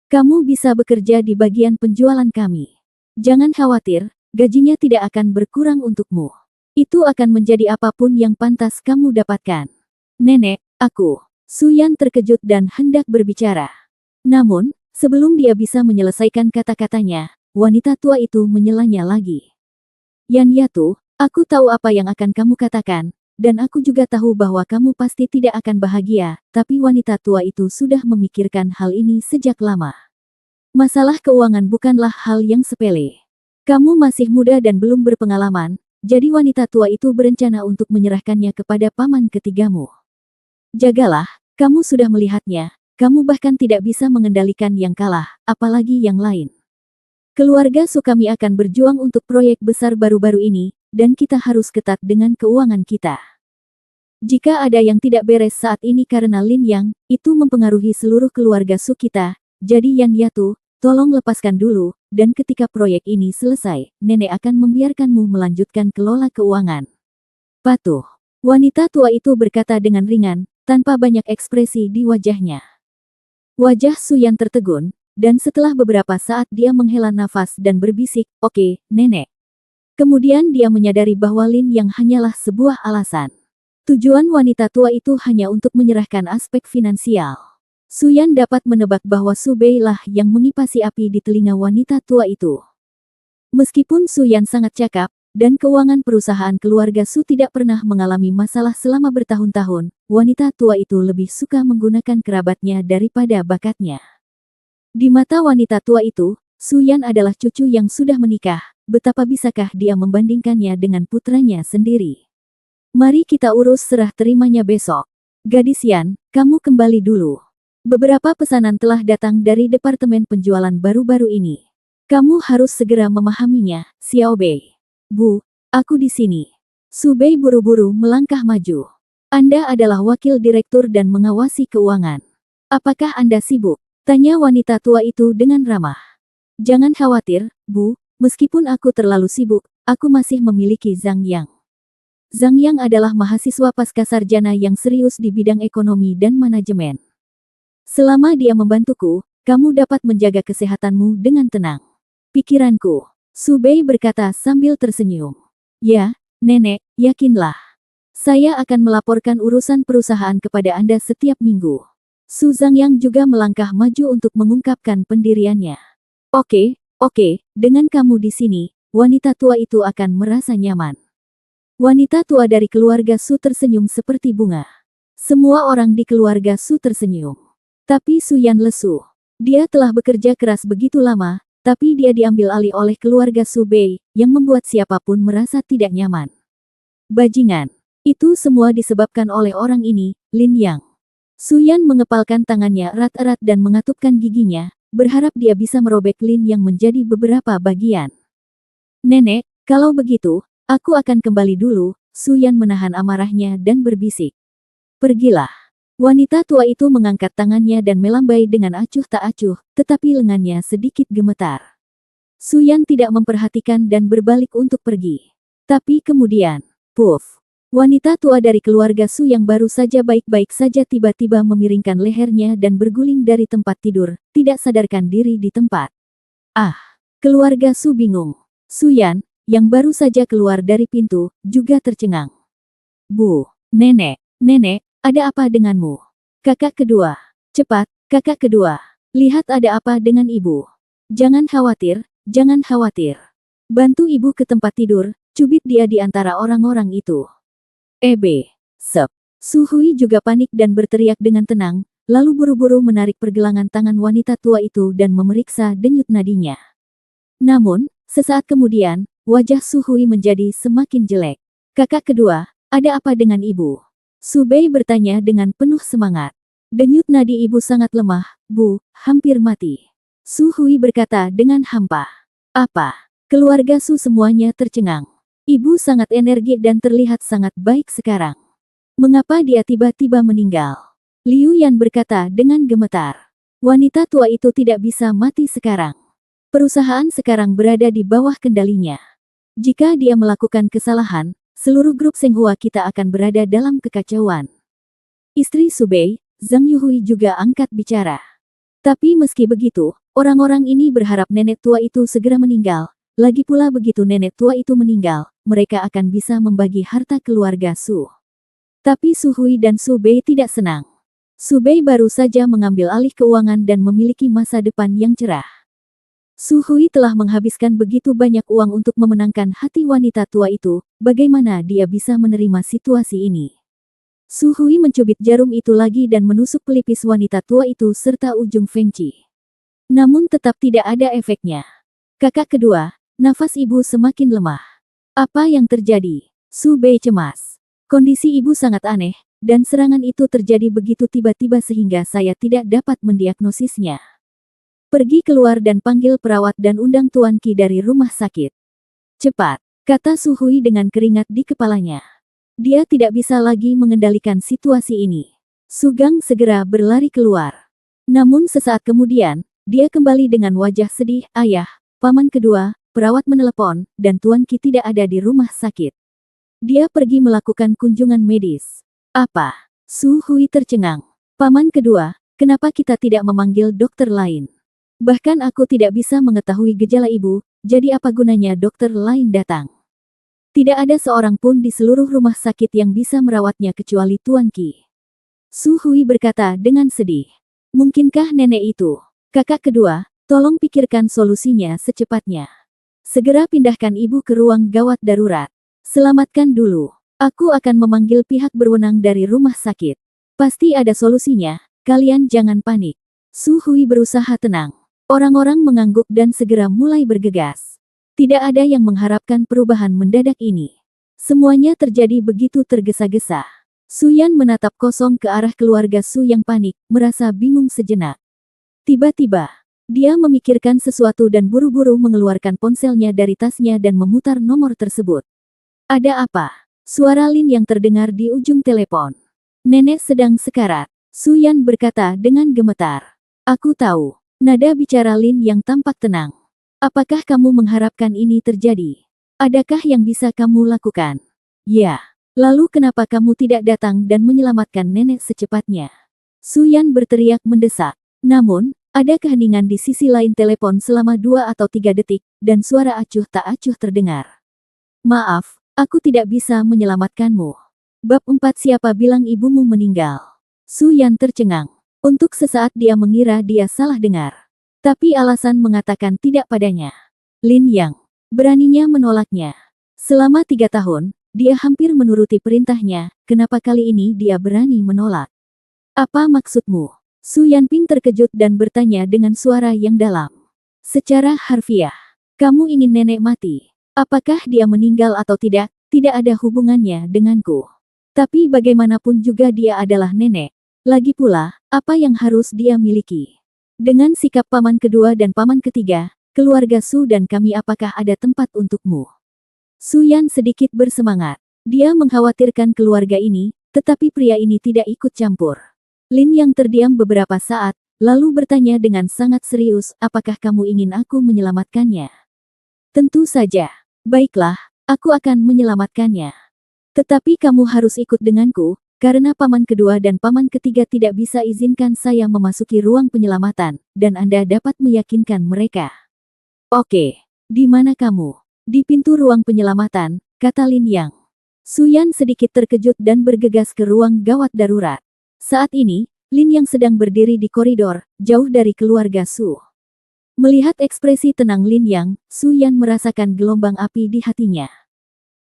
Speaker 1: Kamu bisa bekerja di bagian penjualan kami. Jangan khawatir, gajinya tidak akan berkurang untukmu. Itu akan menjadi apapun yang pantas kamu dapatkan. Nenek, aku. Su Yan terkejut dan hendak berbicara. Namun, sebelum dia bisa menyelesaikan kata-katanya, wanita tua itu menyelanya lagi. Yan Yatu, aku tahu apa yang akan kamu katakan, dan aku juga tahu bahwa kamu pasti tidak akan bahagia, tapi wanita tua itu sudah memikirkan hal ini sejak lama. Masalah keuangan bukanlah hal yang sepele. Kamu masih muda dan belum berpengalaman, jadi wanita tua itu berencana untuk menyerahkannya kepada paman ketigamu. Jagalah, kamu sudah melihatnya, kamu bahkan tidak bisa mengendalikan yang kalah, apalagi yang lain. Keluarga Su kami akan berjuang untuk proyek besar baru-baru ini, dan kita harus ketat dengan keuangan kita. Jika ada yang tidak beres saat ini karena Lin Yang, itu mempengaruhi seluruh keluarga Su kita, jadi Yan Yatu, tolong lepaskan dulu, dan ketika proyek ini selesai, nenek akan membiarkanmu melanjutkan kelola keuangan. Patuh. Wanita tua itu berkata dengan ringan, tanpa banyak ekspresi di wajahnya. Wajah Su Yan tertegun, dan setelah beberapa saat dia menghela nafas dan berbisik, "Oke, nenek." Kemudian dia menyadari bahwa Lin Yang hanyalah sebuah alasan. Tujuan wanita tua itu hanya untuk menyerahkan aspek finansial. Su Yan dapat menebak bahwa Su Bei lah yang mengipasi api di telinga wanita tua itu. Meskipun Su Yan sangat cakap, dan keuangan perusahaan keluarga Su tidak pernah mengalami masalah selama bertahun-tahun, wanita tua itu lebih suka menggunakan kerabatnya daripada bakatnya. Di mata wanita tua itu, Su Yan adalah cucu yang sudah menikah, betapa bisakah dia membandingkannya dengan putranya sendiri. Mari kita urus serah terimanya besok. Gadis Yan, kamu kembali dulu. Beberapa pesanan telah datang dari departemen penjualan baru-baru ini. Kamu harus segera memahaminya, Xiao Bei. Bu, aku di sini. Su Bei buru-buru melangkah maju. Anda adalah wakil direktur dan mengawasi keuangan. Apakah Anda sibuk? Tanya wanita tua itu dengan ramah. Jangan khawatir, Bu, meskipun aku terlalu sibuk, aku masih memiliki Zhang Yang. Zhang Yang adalah mahasiswa pascasarjana yang serius di bidang ekonomi dan manajemen. Selama dia membantuku, kamu dapat menjaga kesehatanmu dengan tenang. Pikiranku. Su Bei berkata sambil tersenyum. Ya, nenek, yakinlah. Saya akan melaporkan urusan perusahaan kepada Anda setiap minggu. Su Zhangyang juga melangkah maju untuk mengungkapkan pendiriannya. Oke, dengan kamu di sini, wanita tua itu akan merasa nyaman. Wanita tua dari keluarga Su tersenyum seperti bunga. Semua orang di keluarga Su tersenyum. Tapi Su Yan lesu. Dia telah bekerja keras begitu lama, tapi dia diambil alih oleh keluarga Su Bei, yang membuat siapapun merasa tidak nyaman. Bajingan. Itu semua disebabkan oleh orang ini, Lin Yang. Su Yan mengepalkan tangannya erat-erat dan mengatupkan giginya, berharap dia bisa merobek Lin Yang menjadi beberapa bagian. Nenek, kalau begitu, aku akan kembali dulu. Su Yan menahan amarahnya dan berbisik. Pergilah. Wanita tua itu mengangkat tangannya dan melambai dengan acuh tak acuh, tetapi lengannya sedikit gemetar. Su Yan tidak memperhatikan dan berbalik untuk pergi. Tapi kemudian, puff. Wanita tua dari keluarga Su yang baru saja baik-baik saja tiba-tiba memiringkan lehernya dan berguling dari tempat tidur, tidak sadarkan diri di tempat. Ah, keluarga Su bingung. Su Yan, yang baru saja keluar dari pintu, juga tercengang. Bu, nenek, ada apa denganmu? Kakak kedua. Cepat, kakak kedua. Lihat ada apa dengan ibu. Jangan khawatir, Bantu ibu ke tempat tidur, cubit dia di antara orang-orang itu. Sep. Su Hui juga panik dan berteriak dengan tenang, lalu buru-buru menarik pergelangan tangan wanita tua itu dan memeriksa denyut nadinya. Namun, sesaat kemudian, wajah Su Hui menjadi semakin jelek. Kakak kedua, ada apa dengan ibu? Su Bei bertanya dengan penuh semangat. Denyut nadi ibu sangat lemah, Bu, hampir mati. Su Hui berkata dengan hampa. Apa? Keluarga Su semuanya tercengang. Ibu sangat energik dan terlihat sangat baik sekarang. Mengapa dia tiba-tiba meninggal? Liu Yan berkata dengan gemetar. Wanita tua itu tidak bisa mati sekarang. Perusahaan sekarang berada di bawah kendalinya. Jika dia melakukan kesalahan, seluruh grup Senghua kita akan berada dalam kekacauan. Istri Su Bei, Zhang Yuhui juga angkat bicara. Tapi meski begitu, orang-orang ini berharap nenek tua itu segera meninggal. Lagi pula begitu nenek tua itu meninggal, mereka akan bisa membagi harta keluarga Su. Tapi Su Hui dan Su Bei tidak senang. Su Bei baru saja mengambil alih keuangan dan memiliki masa depan yang cerah. Su Hui telah menghabiskan begitu banyak uang untuk memenangkan hati wanita tua itu, bagaimana dia bisa menerima situasi ini? Su Hui mencubit jarum itu lagi dan menusuk pelipis wanita tua itu serta ujung fengci. Namun tetap tidak ada efeknya. Kakak kedua, nafas ibu semakin lemah. Apa yang terjadi? Su Bei cemas. Kondisi ibu sangat aneh, dan serangan itu terjadi begitu tiba-tiba sehingga saya tidak dapat mendiagnosisnya. Pergi keluar dan panggil perawat dan undang Tuan Qi dari rumah sakit. Cepat, kata Su Hui dengan keringat di kepalanya. Dia tidak bisa lagi mengendalikan situasi ini. Su Gang segera berlari keluar. Namun sesaat kemudian, dia kembali dengan wajah sedih. Ayah, paman kedua, perawat menelepon, dan Tuan Qi tidak ada di rumah sakit. Dia pergi melakukan kunjungan medis. Apa? Su Hui tercengang. Paman kedua, kenapa kita tidak memanggil dokter lain? Bahkan aku tidak bisa mengetahui gejala ibu, jadi apa gunanya dokter lain datang? Tidak ada seorang pun di seluruh rumah sakit yang bisa merawatnya kecuali Tuan Qi. Su Hui berkata dengan sedih. Mungkinkah nenek itu? Kakak kedua, tolong pikirkan solusinya secepatnya. Segera pindahkan ibu ke ruang gawat darurat. Selamatkan dulu. Aku akan memanggil pihak berwenang dari rumah sakit. Pasti ada solusinya, kalian jangan panik. Su Hui berusaha tenang. Orang-orang mengangguk dan segera mulai bergegas. Tidak ada yang mengharapkan perubahan mendadak ini. Semuanya terjadi begitu tergesa-gesa. Su Yan menatap kosong ke arah keluarga Su yang panik, merasa bingung sejenak. Tiba-tiba, dia memikirkan sesuatu dan buru-buru mengeluarkan ponselnya dari tasnya dan memutar nomor tersebut. Ada apa? Suara Lin yang terdengar di ujung telepon. Nenek sedang sekarat. Su Yan berkata dengan gemetar. Aku tahu. Nada bicara Lin yang tampak tenang. Apakah kamu mengharapkan ini terjadi? Adakah yang bisa kamu lakukan? Ya. Lalu kenapa kamu tidak datang dan menyelamatkan nenek secepatnya? Su Yan berteriak mendesak. Namun, ada keheningan di sisi lain telepon selama 2 atau 3 detik, dan suara acuh tak acuh terdengar. Maaf, aku tidak bisa menyelamatkanmu. Bab 4 Siapa bilang ibumu meninggal? Su Yan tercengang. Untuk sesaat dia mengira dia salah dengar. Tapi alasan mengatakan tidak padanya. Lin Yang. Beraninya menolaknya. Selama 3 tahun, dia hampir menuruti perintahnya, kenapa kali ini dia berani menolak? Apa maksudmu? Su Yanping terkejut dan bertanya dengan suara yang dalam. Secara harfiah, kamu ingin nenek mati. Apakah dia meninggal atau tidak, tidak ada hubungannya denganku. Tapi bagaimanapun juga dia adalah nenek. Lagi pula, apa yang harus dia miliki? Dengan sikap paman kedua dan paman ketiga, keluarga Su dan kami apakah ada tempat untukmu? Su Yan sedikit bersemangat. Dia mengkhawatirkan keluarga ini, tetapi pria ini tidak ikut campur. Lin yang terdiam beberapa saat, lalu bertanya dengan sangat serius, apakah kamu ingin aku menyelamatkannya? Tentu saja. Baiklah, aku akan menyelamatkannya. Tetapi kamu harus ikut denganku, karena paman kedua dan paman ketiga tidak bisa izinkan saya memasuki ruang penyelamatan, dan Anda dapat meyakinkan mereka. Oke, di mana kamu? Di pintu ruang penyelamatan, kata Lin Yang. Su Yan sedikit terkejut dan bergegas ke ruang gawat darurat. Saat ini, Lin Yang sedang berdiri di koridor, jauh dari keluarga Su. Melihat ekspresi tenang Lin Yang, Su Yan merasakan gelombang api di hatinya.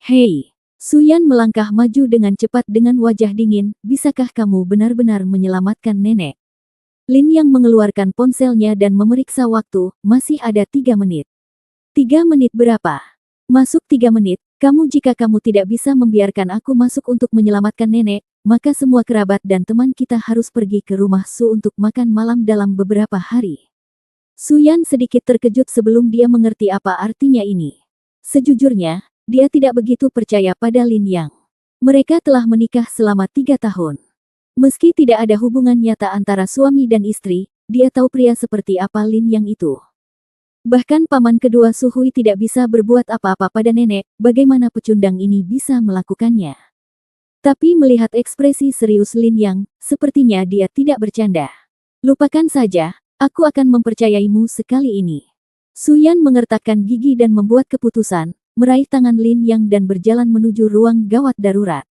Speaker 1: Hei! Su Yan melangkah maju dengan cepat dengan wajah dingin, bisakah kamu benar-benar menyelamatkan nenek? Lin Yang mengeluarkan ponselnya dan memeriksa waktu, masih ada 3 menit. 3 menit berapa? Masuk 3 menit, jika kamu tidak bisa membiarkan aku masuk untuk menyelamatkan nenek, maka semua kerabat dan teman kita harus pergi ke rumah Su untuk makan malam dalam beberapa hari. Su Yan sedikit terkejut sebelum dia mengerti apa artinya ini. Sejujurnya, dia tidak begitu percaya pada Lin Yang. Mereka telah menikah selama 3 tahun. Meski tidak ada hubungan nyata antara suami dan istri, dia tahu pria seperti apa Lin Yang itu. Bahkan paman kedua Su Hui tidak bisa berbuat apa-apa pada nenek, bagaimana pecundang ini bisa melakukannya? Tapi melihat ekspresi serius Lin Yang, sepertinya dia tidak bercanda. Lupakan saja, aku akan mempercayaimu sekali ini. Su Yan mengertakkan gigi dan membuat keputusan, meraih tangan Lin Yang dan berjalan menuju ruang gawat darurat.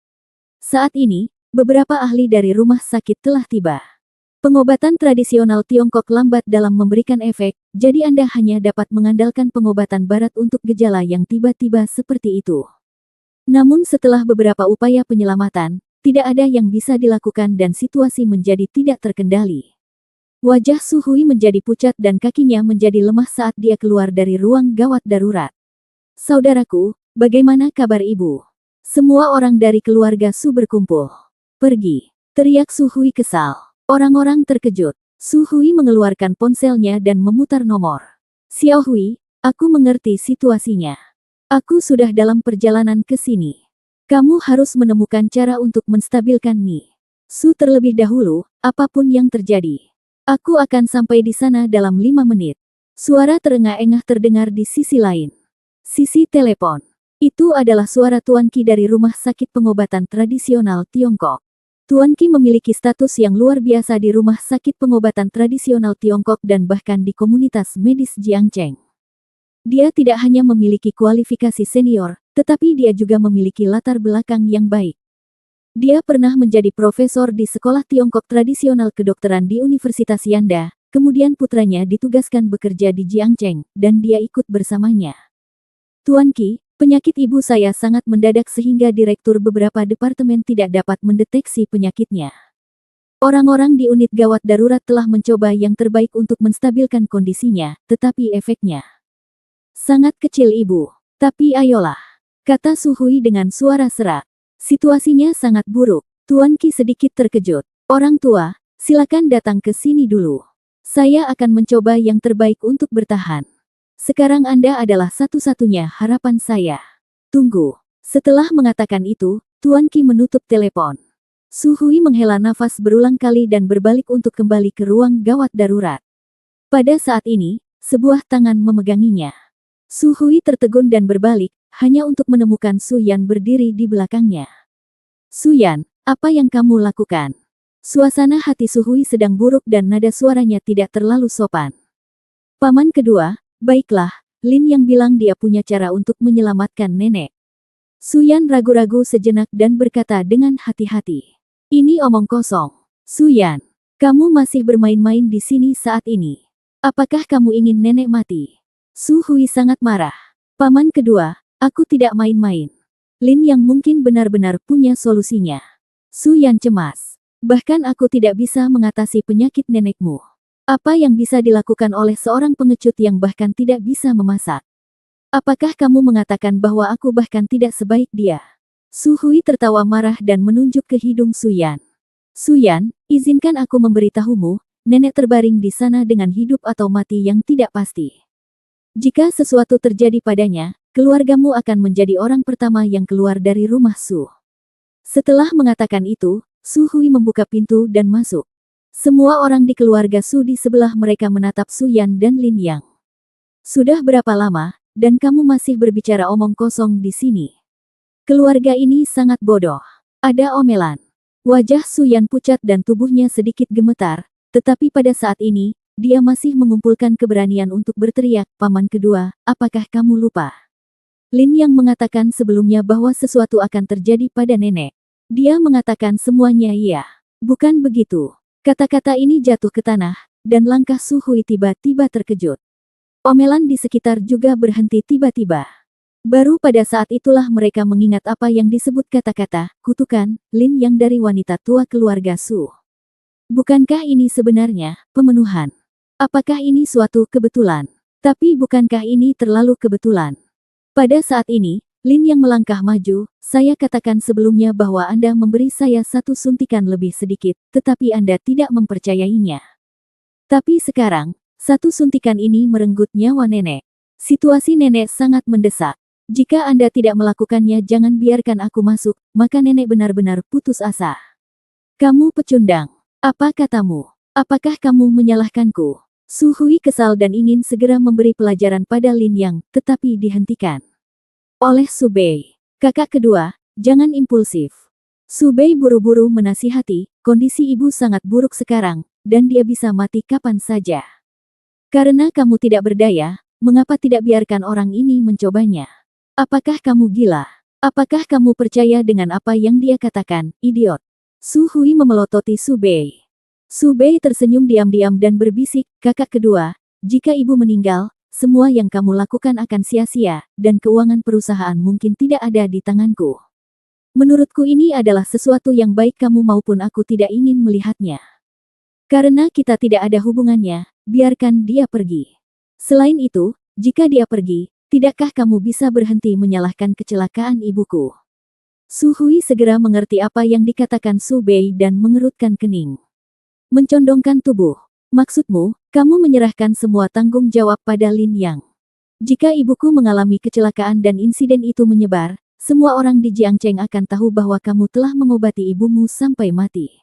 Speaker 1: Saat ini, beberapa ahli dari rumah sakit telah tiba. Pengobatan tradisional Tiongkok lambat dalam memberikan efek, jadi Anda hanya dapat mengandalkan pengobatan barat untuk gejala yang tiba-tiba seperti itu. Namun setelah beberapa upaya penyelamatan, tidak ada yang bisa dilakukan dan situasi menjadi tidak terkendali. Wajah Su Hui menjadi pucat dan kakinya menjadi lemah saat dia keluar dari ruang gawat darurat. Saudaraku, Bagaimana kabar ibu? Semua orang dari keluarga Su berkumpul. Pergi, teriak Su Hui kesal. Orang-orang terkejut. Su Hui mengeluarkan ponselnya dan memutar nomor. Xiao Hui, aku mengerti situasinya. Aku sudah dalam perjalanan ke sini. Kamu harus menemukan cara untuk menstabilkan Ni Su terlebih dahulu, apapun yang terjadi. Aku akan sampai di sana dalam 5 menit. Suara terengah-engah terdengar di sisi lain. Sisi telepon. Itu adalah suara Tuan Qi dari Rumah Sakit Pengobatan Tradisional Tiongkok. Tuan Qi memiliki status yang luar biasa di Rumah Sakit Pengobatan Tradisional Tiongkok dan bahkan di komunitas medis Jiangcheng. Dia tidak hanya memiliki kualifikasi senior, tetapi dia juga memiliki latar belakang yang baik. Dia pernah menjadi profesor di Sekolah Tiongkok Tradisional Kedokteran di Universitas Yanda, kemudian putranya ditugaskan bekerja di Jiangcheng, dan dia ikut bersamanya. Tuan Qi, penyakit ibu saya sangat mendadak sehingga direktur beberapa departemen tidak dapat mendeteksi penyakitnya. Orang-orang di unit gawat darurat telah mencoba yang terbaik untuk menstabilkan kondisinya, tetapi efeknya sangat kecil ibu. Tapi ayolah, kata Su Hui dengan suara serak. Situasinya sangat buruk. Tuan Qi sedikit terkejut. Orang tua, silakan datang ke sini dulu. Saya akan mencoba yang terbaik untuk bertahan. Sekarang Anda adalah satu-satunya harapan saya. Tunggu. Setelah mengatakan itu, Tuan Qi menutup telepon. Su Hui menghela nafas berulang kali dan berbalik untuk kembali ke ruang gawat darurat. Pada saat ini, sebuah tangan memeganginya. Su Hui tertegun dan berbalik, hanya untuk menemukan Su Yan berdiri di belakangnya. Su Yan, apa yang kamu lakukan? Suasana hati Su Hui sedang buruk dan nada suaranya tidak terlalu sopan. Paman kedua, baiklah, Lin yang bilang dia punya cara untuk menyelamatkan nenek. Su Yan ragu-ragu sejenak dan berkata dengan hati-hati. Ini omong kosong. Su Yan, kamu masih bermain-main di sini saat ini. Apakah kamu ingin nenek mati? Su Hui sangat marah. Paman kedua, aku tidak main-main. Lin yang mungkin benar-benar punya solusinya. Su Yan cemas. Bahkan aku tidak bisa mengatasi penyakit nenekmu. Apa yang bisa dilakukan oleh seorang pengecut yang bahkan tidak bisa memasak? Apakah kamu mengatakan bahwa aku bahkan tidak sebaik dia? Su Hui tertawa marah dan menunjuk ke hidung Su Yan. Su Yan, izinkan aku memberitahumu, nenek terbaring di sana dengan hidup atau mati yang tidak pasti. Jika sesuatu terjadi padanya, keluargamu akan menjadi orang pertama yang keluar dari rumah Su. Setelah mengatakan itu, Su Hui membuka pintu dan masuk. Semua orang di keluarga Su di sebelah mereka menatap Su Yan dan Lin Yang. Sudah berapa lama, dan kamu masih berbicara omong kosong di sini? Keluarga ini sangat bodoh. Ada omelan. Wajah Su Yan pucat dan tubuhnya sedikit gemetar, tetapi pada saat ini, dia masih mengumpulkan keberanian untuk berteriak, Paman kedua, apakah kamu lupa? Lin Yang mengatakan sebelumnya bahwa sesuatu akan terjadi pada nenek. Dia mengatakan semuanya iya. Bukan begitu. Kata-kata ini jatuh ke tanah, dan langkah Su Hui tiba-tiba terkejut. Omelan di sekitar juga berhenti tiba-tiba. Baru pada saat itulah mereka mengingat apa yang disebut kata-kata, kutukan, Lin yang dari wanita tua keluarga Su. Bukankah ini sebenarnya, pemenuhan? Apakah ini suatu kebetulan? Tapi bukankah ini terlalu kebetulan? Pada saat ini, Lin yang melangkah maju, saya katakan sebelumnya bahwa Anda memberi saya satu suntikan lebih sedikit, tetapi Anda tidak mempercayainya. Tapi sekarang, satu suntikan ini merenggut nyawa nenek. Situasi nenek sangat mendesak. Jika Anda tidak melakukannya jangan biarkan aku masuk, maka nenek benar-benar putus asa. Kamu pecundang. Apa katamu? Apakah kamu menyalahkanku? Su Hui kesal dan ingin segera memberi pelajaran pada Lin Yang, tetapi dihentikan oleh Su Bei. Kakak kedua, jangan impulsif. Su Bei buru-buru menasihati, kondisi ibu sangat buruk sekarang, dan dia bisa mati kapan saja. Karena kamu tidak berdaya, mengapa tidak biarkan orang ini mencobanya? Apakah kamu gila? Apakah kamu percaya dengan apa yang dia katakan, idiot? Su Hui memelototi Su Bei. Su Bei tersenyum diam-diam dan berbisik, kakak kedua, jika ibu meninggal, semua yang kamu lakukan akan sia-sia, dan keuangan perusahaan mungkin tidak ada di tanganku. Menurutku ini adalah sesuatu yang baik kamu maupun aku tidak ingin melihatnya. Karena kita tidak ada hubungannya, biarkan dia pergi. Selain itu, jika dia pergi, tidakkah kamu bisa berhenti menyalahkan kecelakaan ibuku? Su Hui segera mengerti apa yang dikatakan Su Bei dan mengerutkan kening. Mencondongkan tubuh. Maksudmu, kamu menyerahkan semua tanggung jawab pada Lin Yang. Jika ibuku mengalami kecelakaan dan insiden itu menyebar, semua orang di Jiangcheng akan tahu bahwa kamu telah mengobati ibumu sampai mati.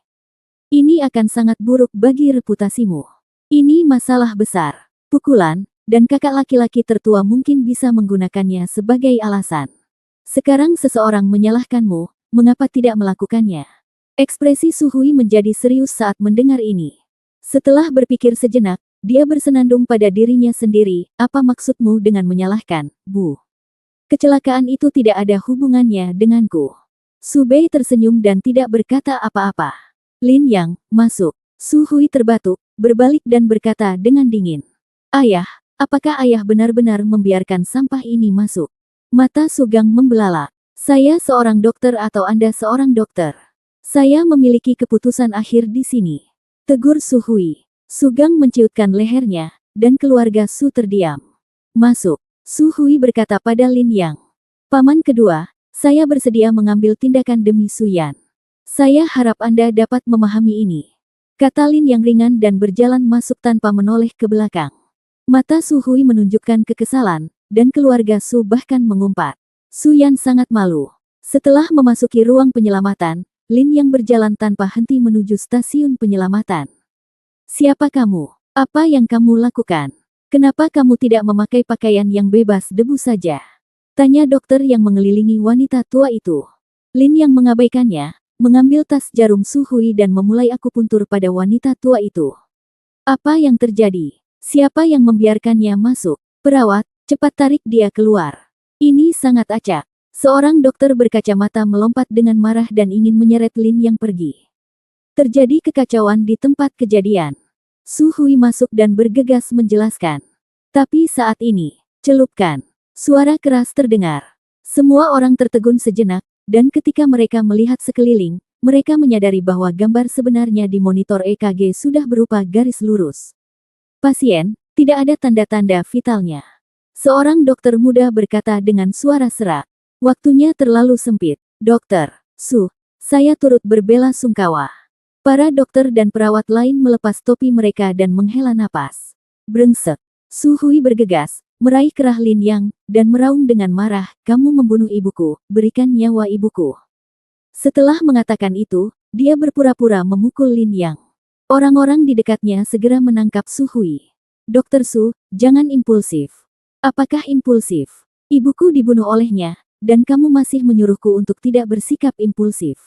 Speaker 1: Ini akan sangat buruk bagi reputasimu. Ini masalah besar. Pukulan, dan kakak laki-laki tertua mungkin bisa menggunakannya sebagai alasan. Sekarang seseorang menyalahkanmu, mengapa tidak melakukannya? Ekspresi Su Hui menjadi serius saat mendengar ini. Setelah berpikir sejenak, dia bersenandung pada dirinya sendiri, apa maksudmu dengan menyalahkan, Bu? Kecelakaan itu tidak ada hubungannya denganku. Su Bei tersenyum dan tidak berkata apa-apa. Lin Yang, masuk. Su Hui terbatuk, berbalik dan berkata dengan dingin. Ayah, apakah ayah benar-benar membiarkan sampah ini masuk? Mata Sugang membelalak. Saya seorang dokter atau Anda seorang dokter? Saya memiliki keputusan akhir di sini. Tegur Su Hui. Sugang menciutkan lehernya, dan keluarga Su terdiam. Masuk. Su Hui berkata pada Lin Yang. Paman kedua, saya bersedia mengambil tindakan demi Su Yan. Saya harap Anda dapat memahami ini. Kata Lin Yang ringan dan berjalan masuk tanpa menoleh ke belakang. Mata Su Hui menunjukkan kekesalan, dan keluarga Su bahkan mengumpat. Su Yan sangat malu. Setelah memasuki ruang penyelamatan, Lin Yang berjalan tanpa henti menuju stasiun penyelamatan. Siapa kamu? Apa yang kamu lakukan? Kenapa kamu tidak memakai pakaian yang bebas debu saja? Tanya dokter yang mengelilingi wanita tua itu. Lin Yang mengabaikannya, mengambil tas jarum Su Hui dan memulai akupuntur pada wanita tua itu. Apa yang terjadi? Siapa yang membiarkannya masuk? Perawat, cepat tarik dia keluar. Ini sangat acak. Seorang dokter berkacamata melompat dengan marah dan ingin menyeret Lin Yang pergi. Terjadi kekacauan di tempat kejadian. Su Hui masuk dan bergegas menjelaskan. Tapi saat ini, celupkan. Suara keras terdengar. Semua orang tertegun sejenak, dan ketika mereka melihat sekeliling, mereka menyadari bahwa gambar sebenarnya di monitor EKG sudah berupa garis lurus. Pasien, tidak ada tanda-tanda vitalnya. Seorang dokter muda berkata dengan suara serak. Waktunya terlalu sempit. Dokter, Su, saya turut berbela sungkawa. Para dokter dan perawat lain melepas topi mereka dan menghela napas. Brengsek. Su Hui bergegas, meraih kerah Lin Yang, dan meraung dengan marah, kamu membunuh ibuku, berikan nyawa ibuku. Setelah mengatakan itu, dia berpura-pura memukul Lin Yang. Orang-orang di dekatnya segera menangkap Su Hui. Dokter Su, jangan impulsif. Apakah impulsif? Ibuku dibunuh olehnya, dan kamu masih menyuruhku untuk tidak bersikap impulsif.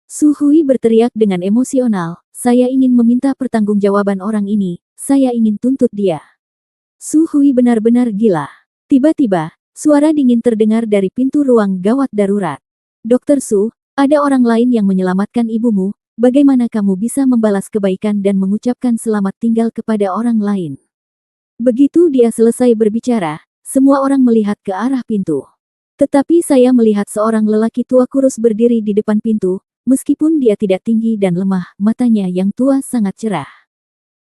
Speaker 1: Su Hui berteriak dengan emosional, saya ingin meminta pertanggungjawaban orang ini, saya ingin tuntut dia. Su Hui benar-benar gila. Tiba-tiba, suara dingin terdengar dari pintu ruang gawat darurat. Dokter Su, ada orang lain yang menyelamatkan ibumu, bagaimana kamu bisa membalas kebaikan dan mengucapkan selamat tinggal kepada orang lain? Begitu dia selesai berbicara, semua orang melihat ke arah pintu. Tetapi saya melihat seorang lelaki tua kurus berdiri di depan pintu, meskipun dia tidak tinggi dan lemah, matanya yang tua sangat cerah.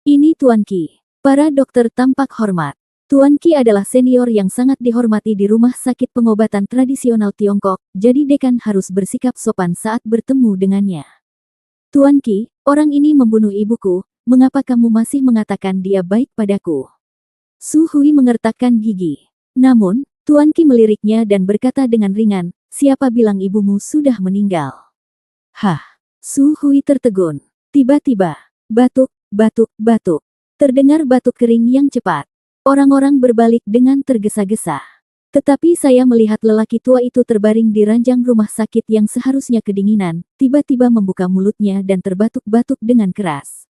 Speaker 1: Ini Tuan Qi. Para dokter tampak hormat. Tuan Qi adalah senior yang sangat dihormati di rumah sakit pengobatan tradisional Tiongkok, jadi dekan harus bersikap sopan saat bertemu dengannya. Tuan Qi, orang ini membunuh ibuku, mengapa kamu masih mengatakan dia baik padaku? Su Hui mengertakkan gigi. Namun, Tuan Qi meliriknya dan berkata dengan ringan, siapa bilang ibumu sudah meninggal? Hah? Su Hui tertegun. Tiba-tiba, batuk, batuk, batuk. Terdengar batuk kering yang cepat. Orang-orang berbalik dengan tergesa-gesa. Tetapi saya melihat lelaki tua itu terbaring di ranjang rumah sakit yang seharusnya kedinginan, tiba-tiba membuka mulutnya dan terbatuk-batuk dengan keras.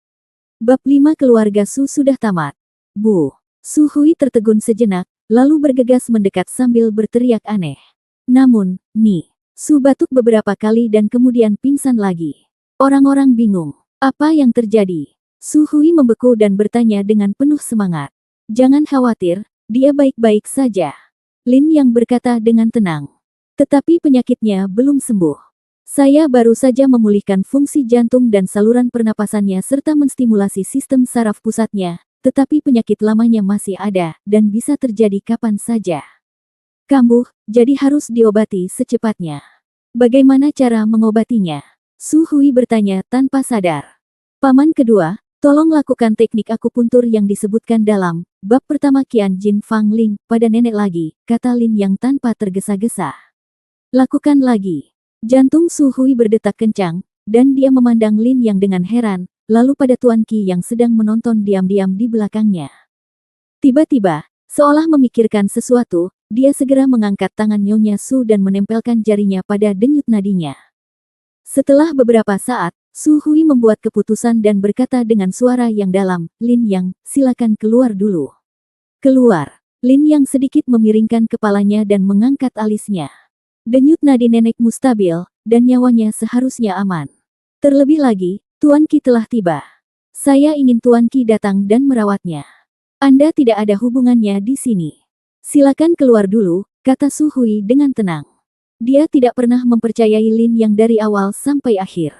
Speaker 1: Bab 5 keluarga Su sudah tamat. Bu. Su Hui tertegun sejenak, lalu bergegas mendekat sambil berteriak aneh. Namun, Su batuk beberapa kali dan kemudian pingsan lagi. Orang-orang bingung. Apa yang terjadi? Su Hui membeku dan bertanya dengan penuh semangat. Jangan khawatir, dia baik-baik saja. Lin Yang berkata dengan tenang. Tetapi penyakitnya belum sembuh. Saya baru saja memulihkan fungsi jantung dan saluran pernapasannya serta menstimulasi sistem saraf pusatnya, tetapi penyakit lamanya masih ada, dan bisa terjadi kapan saja. kambuh, jadi harus diobati secepatnya. Bagaimana cara mengobatinya? Su Hui bertanya tanpa sadar. Paman kedua, tolong lakukan teknik akupuntur yang disebutkan dalam bab pertama Qian Jin Fang Ling pada nenek lagi, kata Lin Yang tanpa tergesa-gesa. Lakukan lagi. Jantung Su Hui berdetak kencang, dan dia memandang Lin Yang dengan heran, lalu pada Tuan Qi yang sedang menonton diam-diam di belakangnya. Tiba-tiba, seolah memikirkan sesuatu, dia segera mengangkat tangan Nyonya Su dan menempelkan jarinya pada denyut nadinya. Setelah beberapa saat, Su Hui membuat keputusan dan berkata dengan suara yang dalam, Lin Yang, silakan keluar dulu. Keluar. Lin Yang sedikit memiringkan kepalanya dan mengangkat alisnya. Denyut nadi nenekmu stabil, dan nyawanya seharusnya aman. Terlebih lagi, Tuan Qi telah tiba. Saya ingin Tuan Qi datang dan merawatnya. Anda tidak ada hubungannya di sini. Silakan keluar dulu, kata Su Hui dengan tenang. Dia tidak pernah mempercayai Lin Yang dari awal sampai akhir.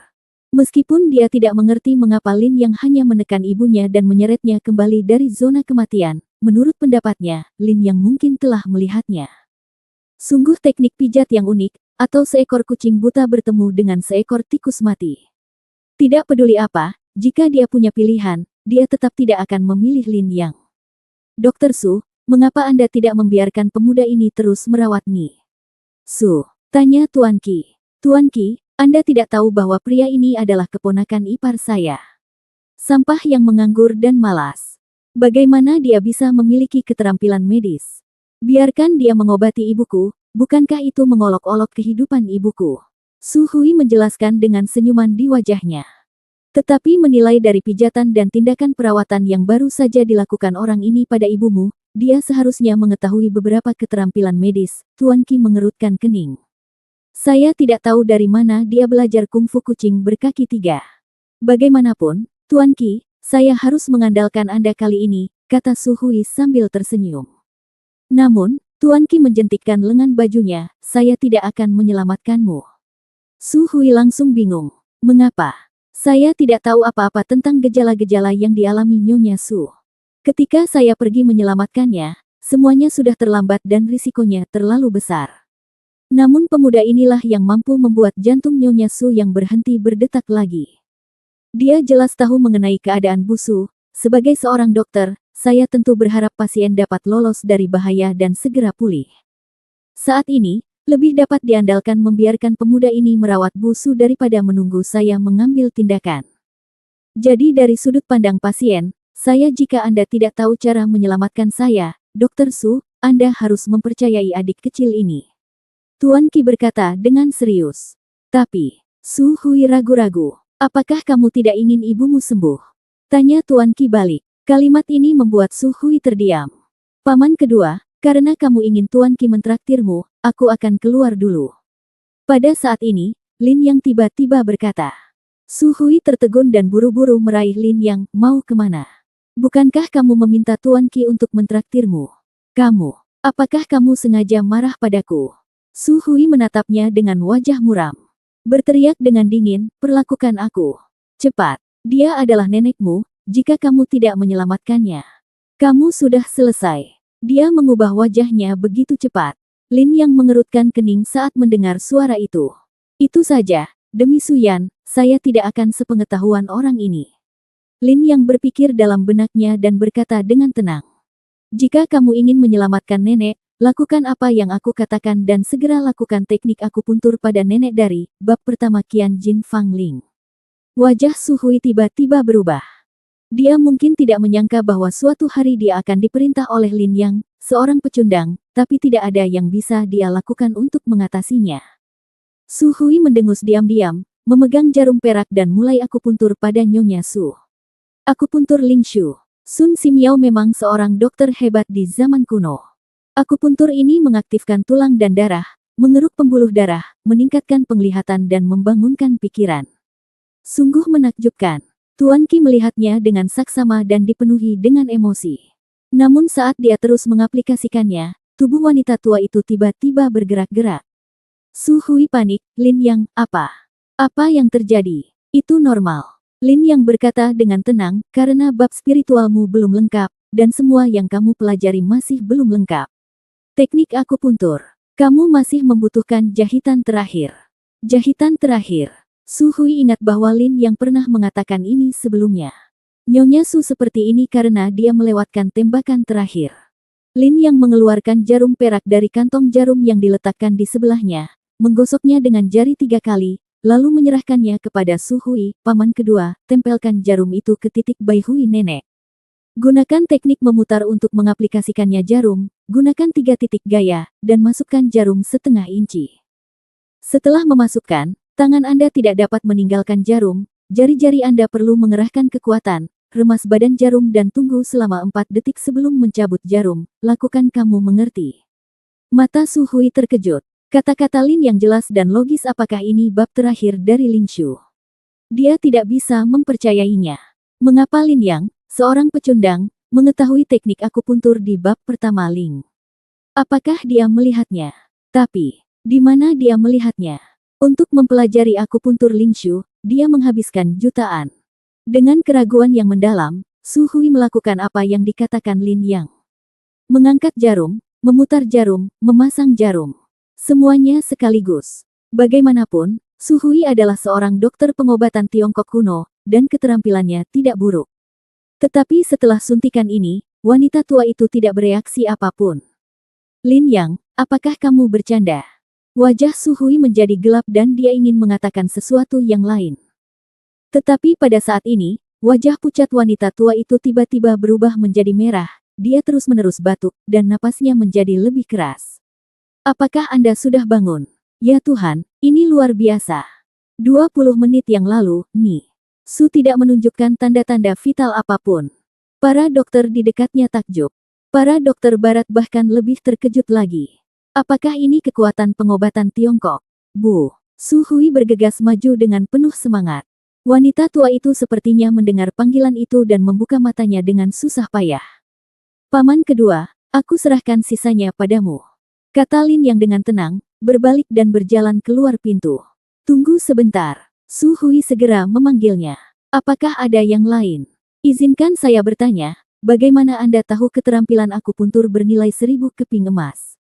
Speaker 1: Meskipun dia tidak mengerti mengapa Lin Yang hanya menekan ibunya dan menyeretnya kembali dari zona kematian, menurut pendapatnya, Lin Yang mungkin telah melihatnya. Sungguh teknik pijat yang unik, atau seekor kucing buta bertemu dengan seekor tikus mati. Tidak peduli apa, jika dia punya pilihan, dia tetap tidak akan memilih Lin Yang. Dokter Su, mengapa Anda tidak membiarkan pemuda ini terus merawat Ni Su? Tanya Tuan Qi. Tuan Qi, Anda tidak tahu bahwa pria ini adalah keponakan ipar saya. Sampah yang menganggur dan malas. Bagaimana dia bisa memiliki keterampilan medis? Biarkan dia mengobati ibuku, bukankah itu mengolok-olok kehidupan ibuku? Su Hui menjelaskan dengan senyuman di wajahnya. Tetapi menilai dari pijatan dan tindakan perawatan yang baru saja dilakukan orang ini pada ibumu, dia seharusnya mengetahui beberapa keterampilan medis, Tuan Qi mengerutkan kening. Saya tidak tahu dari mana dia belajar kungfu kucing berkaki 3. Bagaimanapun, Tuan Qi, saya harus mengandalkan Anda kali ini, kata Su Hui sambil tersenyum. Namun, Tuan Qi menjentikkan lengan bajunya, saya tidak akan menyelamatkanmu. Su Hui langsung bingung. Mengapa? Saya tidak tahu apa-apa tentang gejala-gejala yang dialami Nyonya Su. Ketika saya pergi menyelamatkannya, semuanya sudah terlambat dan risikonya terlalu besar. Namun pemuda inilah yang mampu membuat jantung Nyonya Su yang berhenti berdetak lagi. Dia jelas tahu mengenai keadaan Bu Su. Sebagai seorang dokter, saya tentu berharap pasien dapat lolos dari bahaya dan segera pulih. Saat ini, lebih dapat diandalkan membiarkan pemuda ini merawat Bu Su daripada menunggu saya mengambil tindakan. Jadi dari sudut pandang pasien, jika Anda tidak tahu cara menyelamatkan saya, Dokter Su, Anda harus mempercayai adik kecil ini. Tuan Qi berkata dengan serius. Tapi, Su Hui ragu-ragu. Apakah kamu tidak ingin ibumu sembuh? Tanya Tuan Qi balik. Kalimat ini membuat Su Hui terdiam. Paman kedua, karena kamu ingin Tuan Qi mentraktirmu, aku akan keluar dulu. Pada saat ini, Lin Yang tiba-tiba berkata. Su Hui tertegun dan buru-buru meraih Lin Yang, mau kemana? Bukankah kamu meminta Tuan Qi untuk mentraktirmu? Kamu, apakah kamu sengaja marah padaku? Su Hui menatapnya dengan wajah muram. Berteriak dengan dingin, perlakukan aku. Cepat, dia adalah nenekmu. Jika kamu tidak menyelamatkannya, kamu sudah selesai. Dia mengubah wajahnya begitu cepat. Lin Yang mengerutkan kening saat mendengar suara itu. Itu saja, demi Su Yan, saya tidak akan sepengetahuan orang ini. Lin Yang berpikir dalam benaknya dan berkata dengan tenang. Jika kamu ingin menyelamatkan nenek, lakukan apa yang aku katakan dan segera lakukan teknik akupuntur pada nenek dari bab pertama Qian Jin Fang Ling. Wajah Su Hui tiba-tiba berubah. Dia mungkin tidak menyangka bahwa suatu hari dia akan diperintah oleh Lin Yang, seorang pecundang, tapi tidak ada yang bisa dia lakukan untuk mengatasinya. Su Hui mendengus diam-diam, memegang jarum perak dan mulai akupuntur pada Nyonya Su. Akupuntur Ling Shu. Sun Ximiao memang seorang dokter hebat di zaman kuno. Akupuntur ini mengaktifkan tulang dan darah, mengeruk pembuluh darah, meningkatkan penglihatan dan membangunkan pikiran. Sungguh menakjubkan. Tuan Qi melihatnya dengan saksama dan dipenuhi dengan emosi. Namun saat dia terus mengaplikasikannya, tubuh wanita tua itu tiba-tiba bergerak-gerak. Su Hui panik, Lin Yang, apa? Apa yang terjadi? Itu normal. Lin Yang berkata dengan tenang, karena bab spiritualmu belum lengkap, dan semua yang kamu pelajari masih belum lengkap. Teknik akupuntur. Kamu masih membutuhkan jahitan terakhir. Jahitan terakhir. Su Hui ingat bahwa Lin yang pernah mengatakan ini sebelumnya. Nyonya Su seperti ini karena dia melewatkan tembakan terakhir. Lin yang mengeluarkan jarum perak dari kantong jarum yang diletakkan di sebelahnya, menggosoknya dengan jari 3 kali, lalu menyerahkannya kepada Su Hui, paman kedua, tempelkan jarum itu ke titik Bai Hui nenek. Gunakan teknik memutar untuk mengaplikasikannya jarum, gunakan 3 titik gaya, dan masukkan jarum setengah inci. Setelah memasukkan, tangan Anda tidak dapat meninggalkan jarum, jari-jari Anda perlu mengerahkan kekuatan, remas badan jarum dan tunggu selama 4 detik sebelum mencabut jarum, lakukan kamu mengerti. Mata Su Hui terkejut. Kata-kata Lin yang jelas dan logis, apakah ini bab terakhir dari Ling Shu? Dia tidak bisa mempercayainya. Mengapa Lin Yang, seorang pecundang, mengetahui teknik akupuntur di bab pertama Ling? Apakah dia melihatnya? Tapi, di mana dia melihatnya? Untuk mempelajari akupuntur Ling Shu, dia menghabiskan jutaan. Dengan keraguan yang mendalam, Su Hui melakukan apa yang dikatakan Lin Yang. Mengangkat jarum, memutar jarum, memasang jarum. Semuanya sekaligus. Bagaimanapun, Su Hui adalah seorang dokter pengobatan Tiongkok kuno, dan keterampilannya tidak buruk. Tetapi setelah suntikan ini, wanita tua itu tidak bereaksi apapun. Lin Yang, apakah kamu bercanda? Wajah Su Hui menjadi gelap dan dia ingin mengatakan sesuatu yang lain. Tetapi pada saat ini, wajah pucat wanita tua itu tiba-tiba berubah menjadi merah, dia terus-menerus batuk, dan napasnya menjadi lebih keras. Apakah Anda sudah bangun? Ya Tuhan, ini luar biasa. 20 menit yang lalu, Su tidak menunjukkan tanda-tanda vital apapun. Para dokter di dekatnya takjub. Para dokter barat bahkan lebih terkejut lagi. Apakah ini kekuatan pengobatan Tiongkok? Bu, Su Hui bergegas maju dengan penuh semangat. Wanita tua itu sepertinya mendengar panggilan itu dan membuka matanya dengan susah payah. Paman kedua, aku serahkan sisanya padamu. Kata Lin yang dengan tenang, berbalik dan berjalan keluar pintu. Tunggu sebentar. Su Hui segera memanggilnya. Apakah ada yang lain? Izinkan saya bertanya, bagaimana Anda tahu keterampilan akupuntur bernilai 1000 keping emas?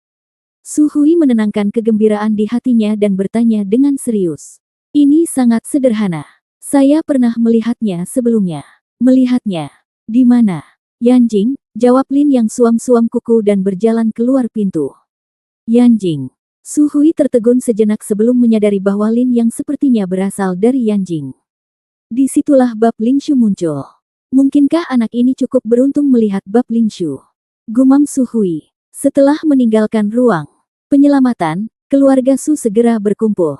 Speaker 1: Su Hui menenangkan kegembiraan di hatinya dan bertanya dengan serius. Ini sangat sederhana. Saya pernah melihatnya sebelumnya. Melihatnya? Di mana? Yanjing, jawab Lin yang suam-suam kuku dan berjalan keluar pintu. Yanjing. Su Hui tertegun sejenak sebelum menyadari bahwa Lin yang sepertinya berasal dari Yanjing. Disitulah bab Ling Shu muncul. Mungkinkah anak ini cukup beruntung melihat bab Ling Shu? Gumam Su Hui. Setelah meninggalkan ruang penyelamatan, keluarga Su segera berkumpul.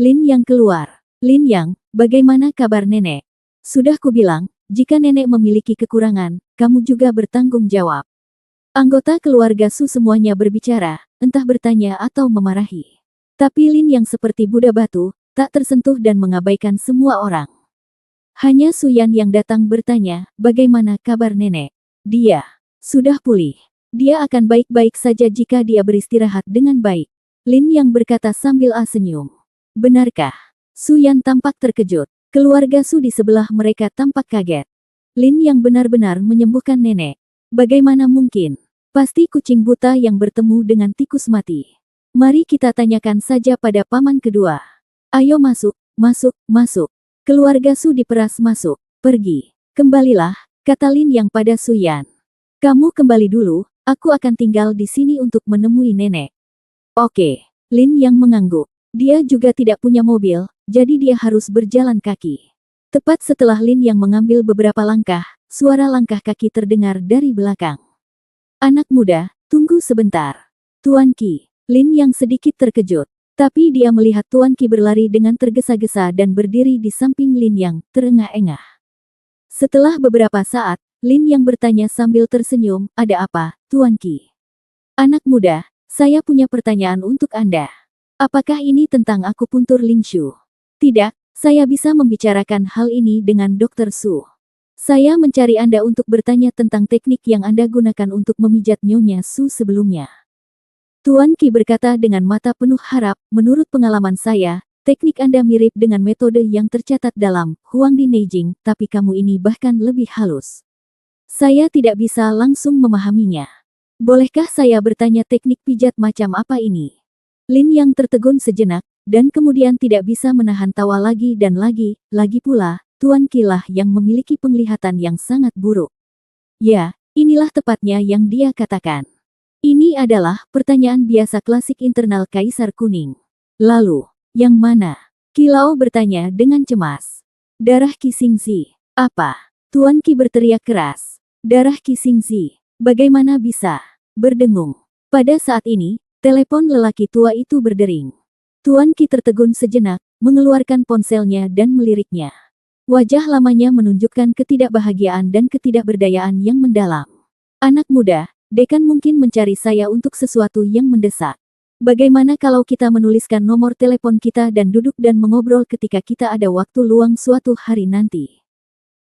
Speaker 1: Lin yang keluar. Lin Yang, bagaimana kabar nenek? Sudah kubilang, jika nenek memiliki kekurangan, kamu juga bertanggung jawab. Anggota keluarga Su semuanya berbicara, entah bertanya atau memarahi. Tapi Lin yang seperti Buddha batu, tak tersentuh dan mengabaikan semua orang. Hanya Su Yan yang datang bertanya, bagaimana kabar nenek? Dia sudah pulih. Dia akan baik-baik saja jika dia beristirahat dengan baik. Lin yang berkata sambil senyum. Benarkah? Su Yan tampak terkejut. Keluarga Su di sebelah mereka tampak kaget. Lin yang benar-benar menyembuhkan nenek. Bagaimana mungkin? Pasti kucing buta yang bertemu dengan tikus mati. Mari kita tanyakan saja pada paman kedua. Ayo masuk, masuk, masuk. Keluarga Su diperas masuk. Pergi. Kembalilah, kata Lin yang pada Su Yan. Kamu kembali dulu, aku akan tinggal di sini untuk menemui nenek. Oke. Lin yang mengangguk. Dia juga tidak punya mobil, jadi dia harus berjalan kaki. Tepat setelah Lin yang mengambil beberapa langkah, suara langkah kaki terdengar dari belakang. Anak muda, tunggu sebentar. Tuan Qi. Lin yang sedikit terkejut. Tapi dia melihat Tuan Qi berlari dengan tergesa-gesa dan berdiri di samping Lin yang terengah-engah. Setelah beberapa saat, Lin yang bertanya sambil tersenyum, ada apa, Tuan Qi? Anak muda, saya punya pertanyaan untuk Anda. Apakah ini tentang akupuntur Ling Shu? Tidak, saya bisa membicarakan hal ini dengan Dr. Su. Saya mencari Anda untuk bertanya tentang teknik yang Anda gunakan untuk memijat Nyonya Su sebelumnya. Tuan Qi berkata dengan mata penuh harap, menurut pengalaman saya, teknik Anda mirip dengan metode yang tercatat dalam Huangdi Neijing, tapi kamu ini bahkan lebih halus. Saya tidak bisa langsung memahaminya. Bolehkah saya bertanya teknik pijat macam apa ini? Lin yang tertegun sejenak, dan kemudian tidak bisa menahan tawa lagi dan lagi pula, Tuan Qi lah yang memiliki penglihatan yang sangat buruk. Ya, inilah tepatnya yang dia katakan. Ini adalah pertanyaan biasa klasik internal Kaisar Kuning. Lalu, yang mana? Qi Lao bertanya dengan cemas. Darah Qi Xingzi. Apa? Tuan Qi berteriak keras. Darah Qi Xingzi. Bagaimana bisa? Berdengung. Pada saat ini, telepon lelaki tua itu berdering. Tuan Qi tertegun sejenak, mengeluarkan ponselnya dan meliriknya. Wajah lamanya menunjukkan ketidakbahagiaan dan ketidakberdayaan yang mendalam. Anak muda, dekan mungkin mencari saya untuk sesuatu yang mendesak. Bagaimana kalau kita menuliskan nomor telepon kita dan duduk dan mengobrol ketika kita ada waktu luang suatu hari nanti?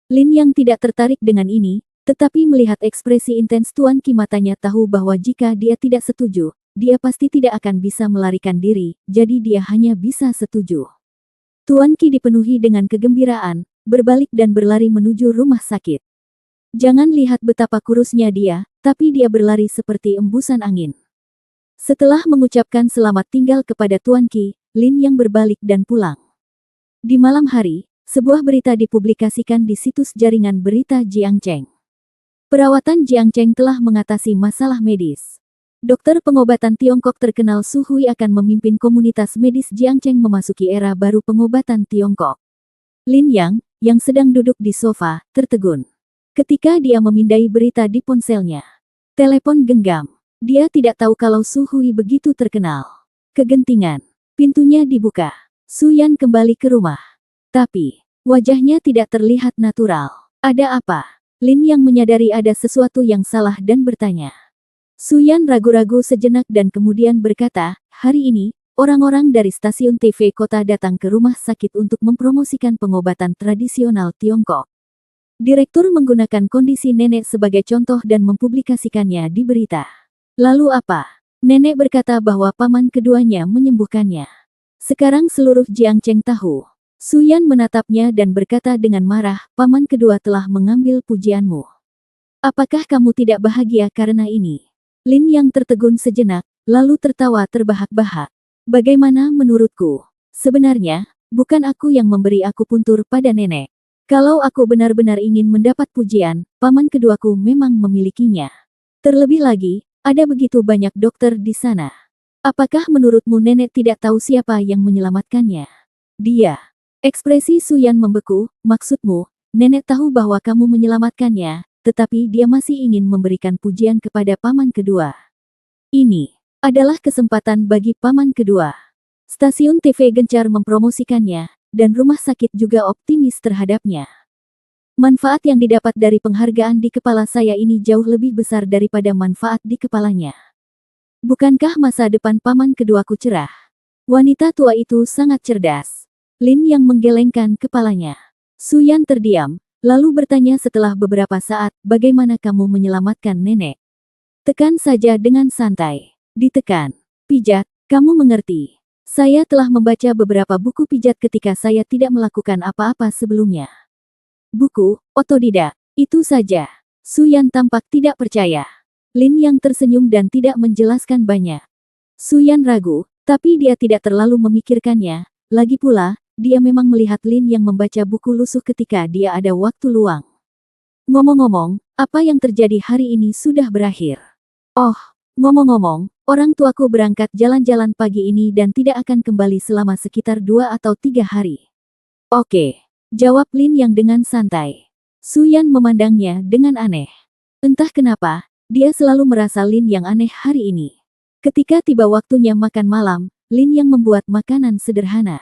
Speaker 1: Lin yang tidak tertarik dengan ini, tetapi melihat ekspresi intens Tuan Qi matanya tahu bahwa jika dia tidak setuju, dia pasti tidak akan bisa melarikan diri, jadi dia hanya bisa setuju. Tuan Qi dipenuhi dengan kegembiraan, berbalik dan berlari menuju rumah sakit. Jangan lihat betapa kurusnya dia, tapi dia berlari seperti embusan angin. Setelah mengucapkan selamat tinggal kepada Tuan Qi, Lin yang berbalik dan pulang. Di malam hari, sebuah berita dipublikasikan di situs jaringan berita Jiangcheng. Perawatan Jiangcheng telah mengatasi masalah medis. Dokter pengobatan Tiongkok terkenal Su Hui akan memimpin komunitas medis Jiangcheng memasuki era baru pengobatan Tiongkok. Lin yang sedang duduk di sofa, tertegun. Ketika dia memindai berita di ponselnya. Telepon genggam. Dia tidak tahu kalau Su Hui begitu terkenal. Kegentingan. Pintunya dibuka. Su Yan kembali ke rumah. Tapi, wajahnya tidak terlihat natural. Ada apa? Lin yang menyadari ada sesuatu yang salah dan bertanya. Su Yan ragu-ragu sejenak dan kemudian berkata, hari ini, orang-orang dari stasiun TV kota datang ke rumah sakit untuk mempromosikan pengobatan tradisional Tiongkok. Direktur menggunakan kondisi nenek sebagai contoh dan mempublikasikannya di berita. Lalu apa? Nenek berkata bahwa paman keduanya menyembuhkannya. Sekarang seluruh Jiangcheng tahu. Su Yan menatapnya dan berkata dengan marah, paman kedua telah mengambil pujianmu. Apakah kamu tidak bahagia karena ini? Lin yang tertegun sejenak, lalu tertawa terbahak-bahak. Bagaimana menurutku? Sebenarnya, bukan aku yang memberi akupuntur pada nenek. Kalau aku benar-benar ingin mendapat pujian, paman keduaku memang memilikinya. Terlebih lagi, ada begitu banyak dokter di sana. Apakah menurutmu nenek tidak tahu siapa yang menyelamatkannya? Dia. Ekspresi Su Yan membeku, maksudmu, nenek tahu bahwa kamu menyelamatkannya, tetapi dia masih ingin memberikan pujian kepada paman kedua. Ini adalah kesempatan bagi paman kedua. Stasiun TV gencar mempromosikannya, dan rumah sakit juga optimis terhadapnya. Manfaat yang didapat dari penghargaan di kepala saya ini jauh lebih besar daripada manfaat di kepalanya. Bukankah masa depan paman keduaku cerah? Wanita tua itu sangat cerdas. Lin yang menggelengkan kepalanya. Su Yan terdiam, lalu bertanya setelah beberapa saat, bagaimana kamu menyelamatkan nenek? Tekan saja dengan santai. Ditekan. Pijat, kamu mengerti. Saya telah membaca beberapa buku pijat ketika saya tidak melakukan apa-apa sebelumnya. Buku, otodidak. Itu saja. Su Yan tampak tidak percaya. Lin yang tersenyum dan tidak menjelaskan banyak. Su Yan ragu, tapi dia tidak terlalu memikirkannya. Lagi pula, dia memang melihat Lin yang membaca buku lusuh ketika dia ada waktu luang. Ngomong-ngomong, apa yang terjadi hari ini sudah berakhir. Oh, ngomong-ngomong, orang tuaku berangkat jalan-jalan pagi ini dan tidak akan kembali selama sekitar 2 atau 3 hari. Oke, jawab Lin yang dengan santai. Su Yan memandangnya dengan aneh. Entah kenapa, dia selalu merasa Lin yang aneh hari ini. Ketika tiba waktunya makan malam, Lin yang membuat makanan sederhana.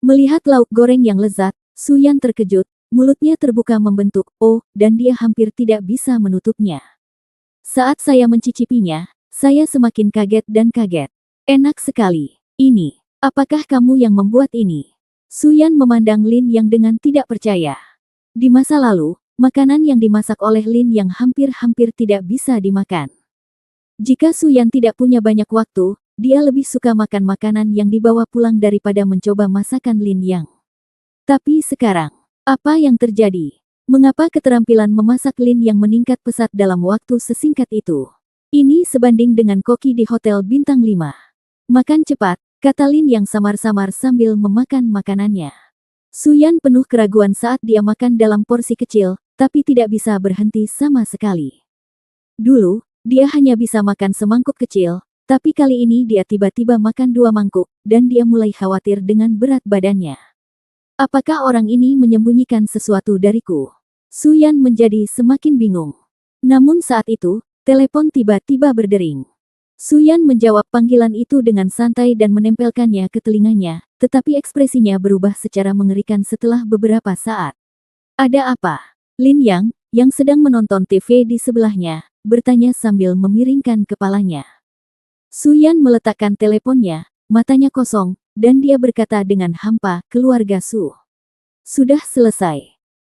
Speaker 1: Melihat lauk goreng yang lezat, Su Yan terkejut, mulutnya terbuka membentuk "oh", dan dia hampir tidak bisa menutupnya. Saat saya mencicipinya, saya semakin kaget dan kaget. Enak sekali. Ini, apakah kamu yang membuat ini? Su Yan memandang Lin yang dengan tidak percaya. Di masa lalu, makanan yang dimasak oleh Lin yang hampir-hampir tidak bisa dimakan. Jika Su Yan tidak punya banyak waktu, dia lebih suka makan makanan yang dibawa pulang daripada mencoba masakan Lin Yang. Tapi sekarang, apa yang terjadi? Mengapa keterampilan memasak Lin Yang meningkat pesat dalam waktu sesingkat itu? Ini sebanding dengan koki di hotel bintang 5. Makan cepat, kata Lin yang samar-samar sambil memakan makanannya. Suyan penuh keraguan saat dia makan dalam porsi kecil, tapi tidak bisa berhenti sama sekali. Dulu, dia hanya bisa makan semangkuk kecil, tapi kali ini dia tiba-tiba makan 2 mangkuk, dan dia mulai khawatir dengan berat badannya. Apakah orang ini menyembunyikan sesuatu dariku? Suyan menjadi semakin bingung. Namun saat itu, telepon tiba-tiba berdering. Suyan menjawab panggilan itu dengan santai dan menempelkannya ke telinganya, tetapi ekspresinya berubah secara mengerikan setelah beberapa saat. Ada apa? Lin yang sedang menonton TV di sebelahnya, bertanya sambil memiringkan kepalanya. Suyan meletakkan teleponnya, matanya kosong, dan dia berkata dengan hampa, keluarga Su. Sudah selesai.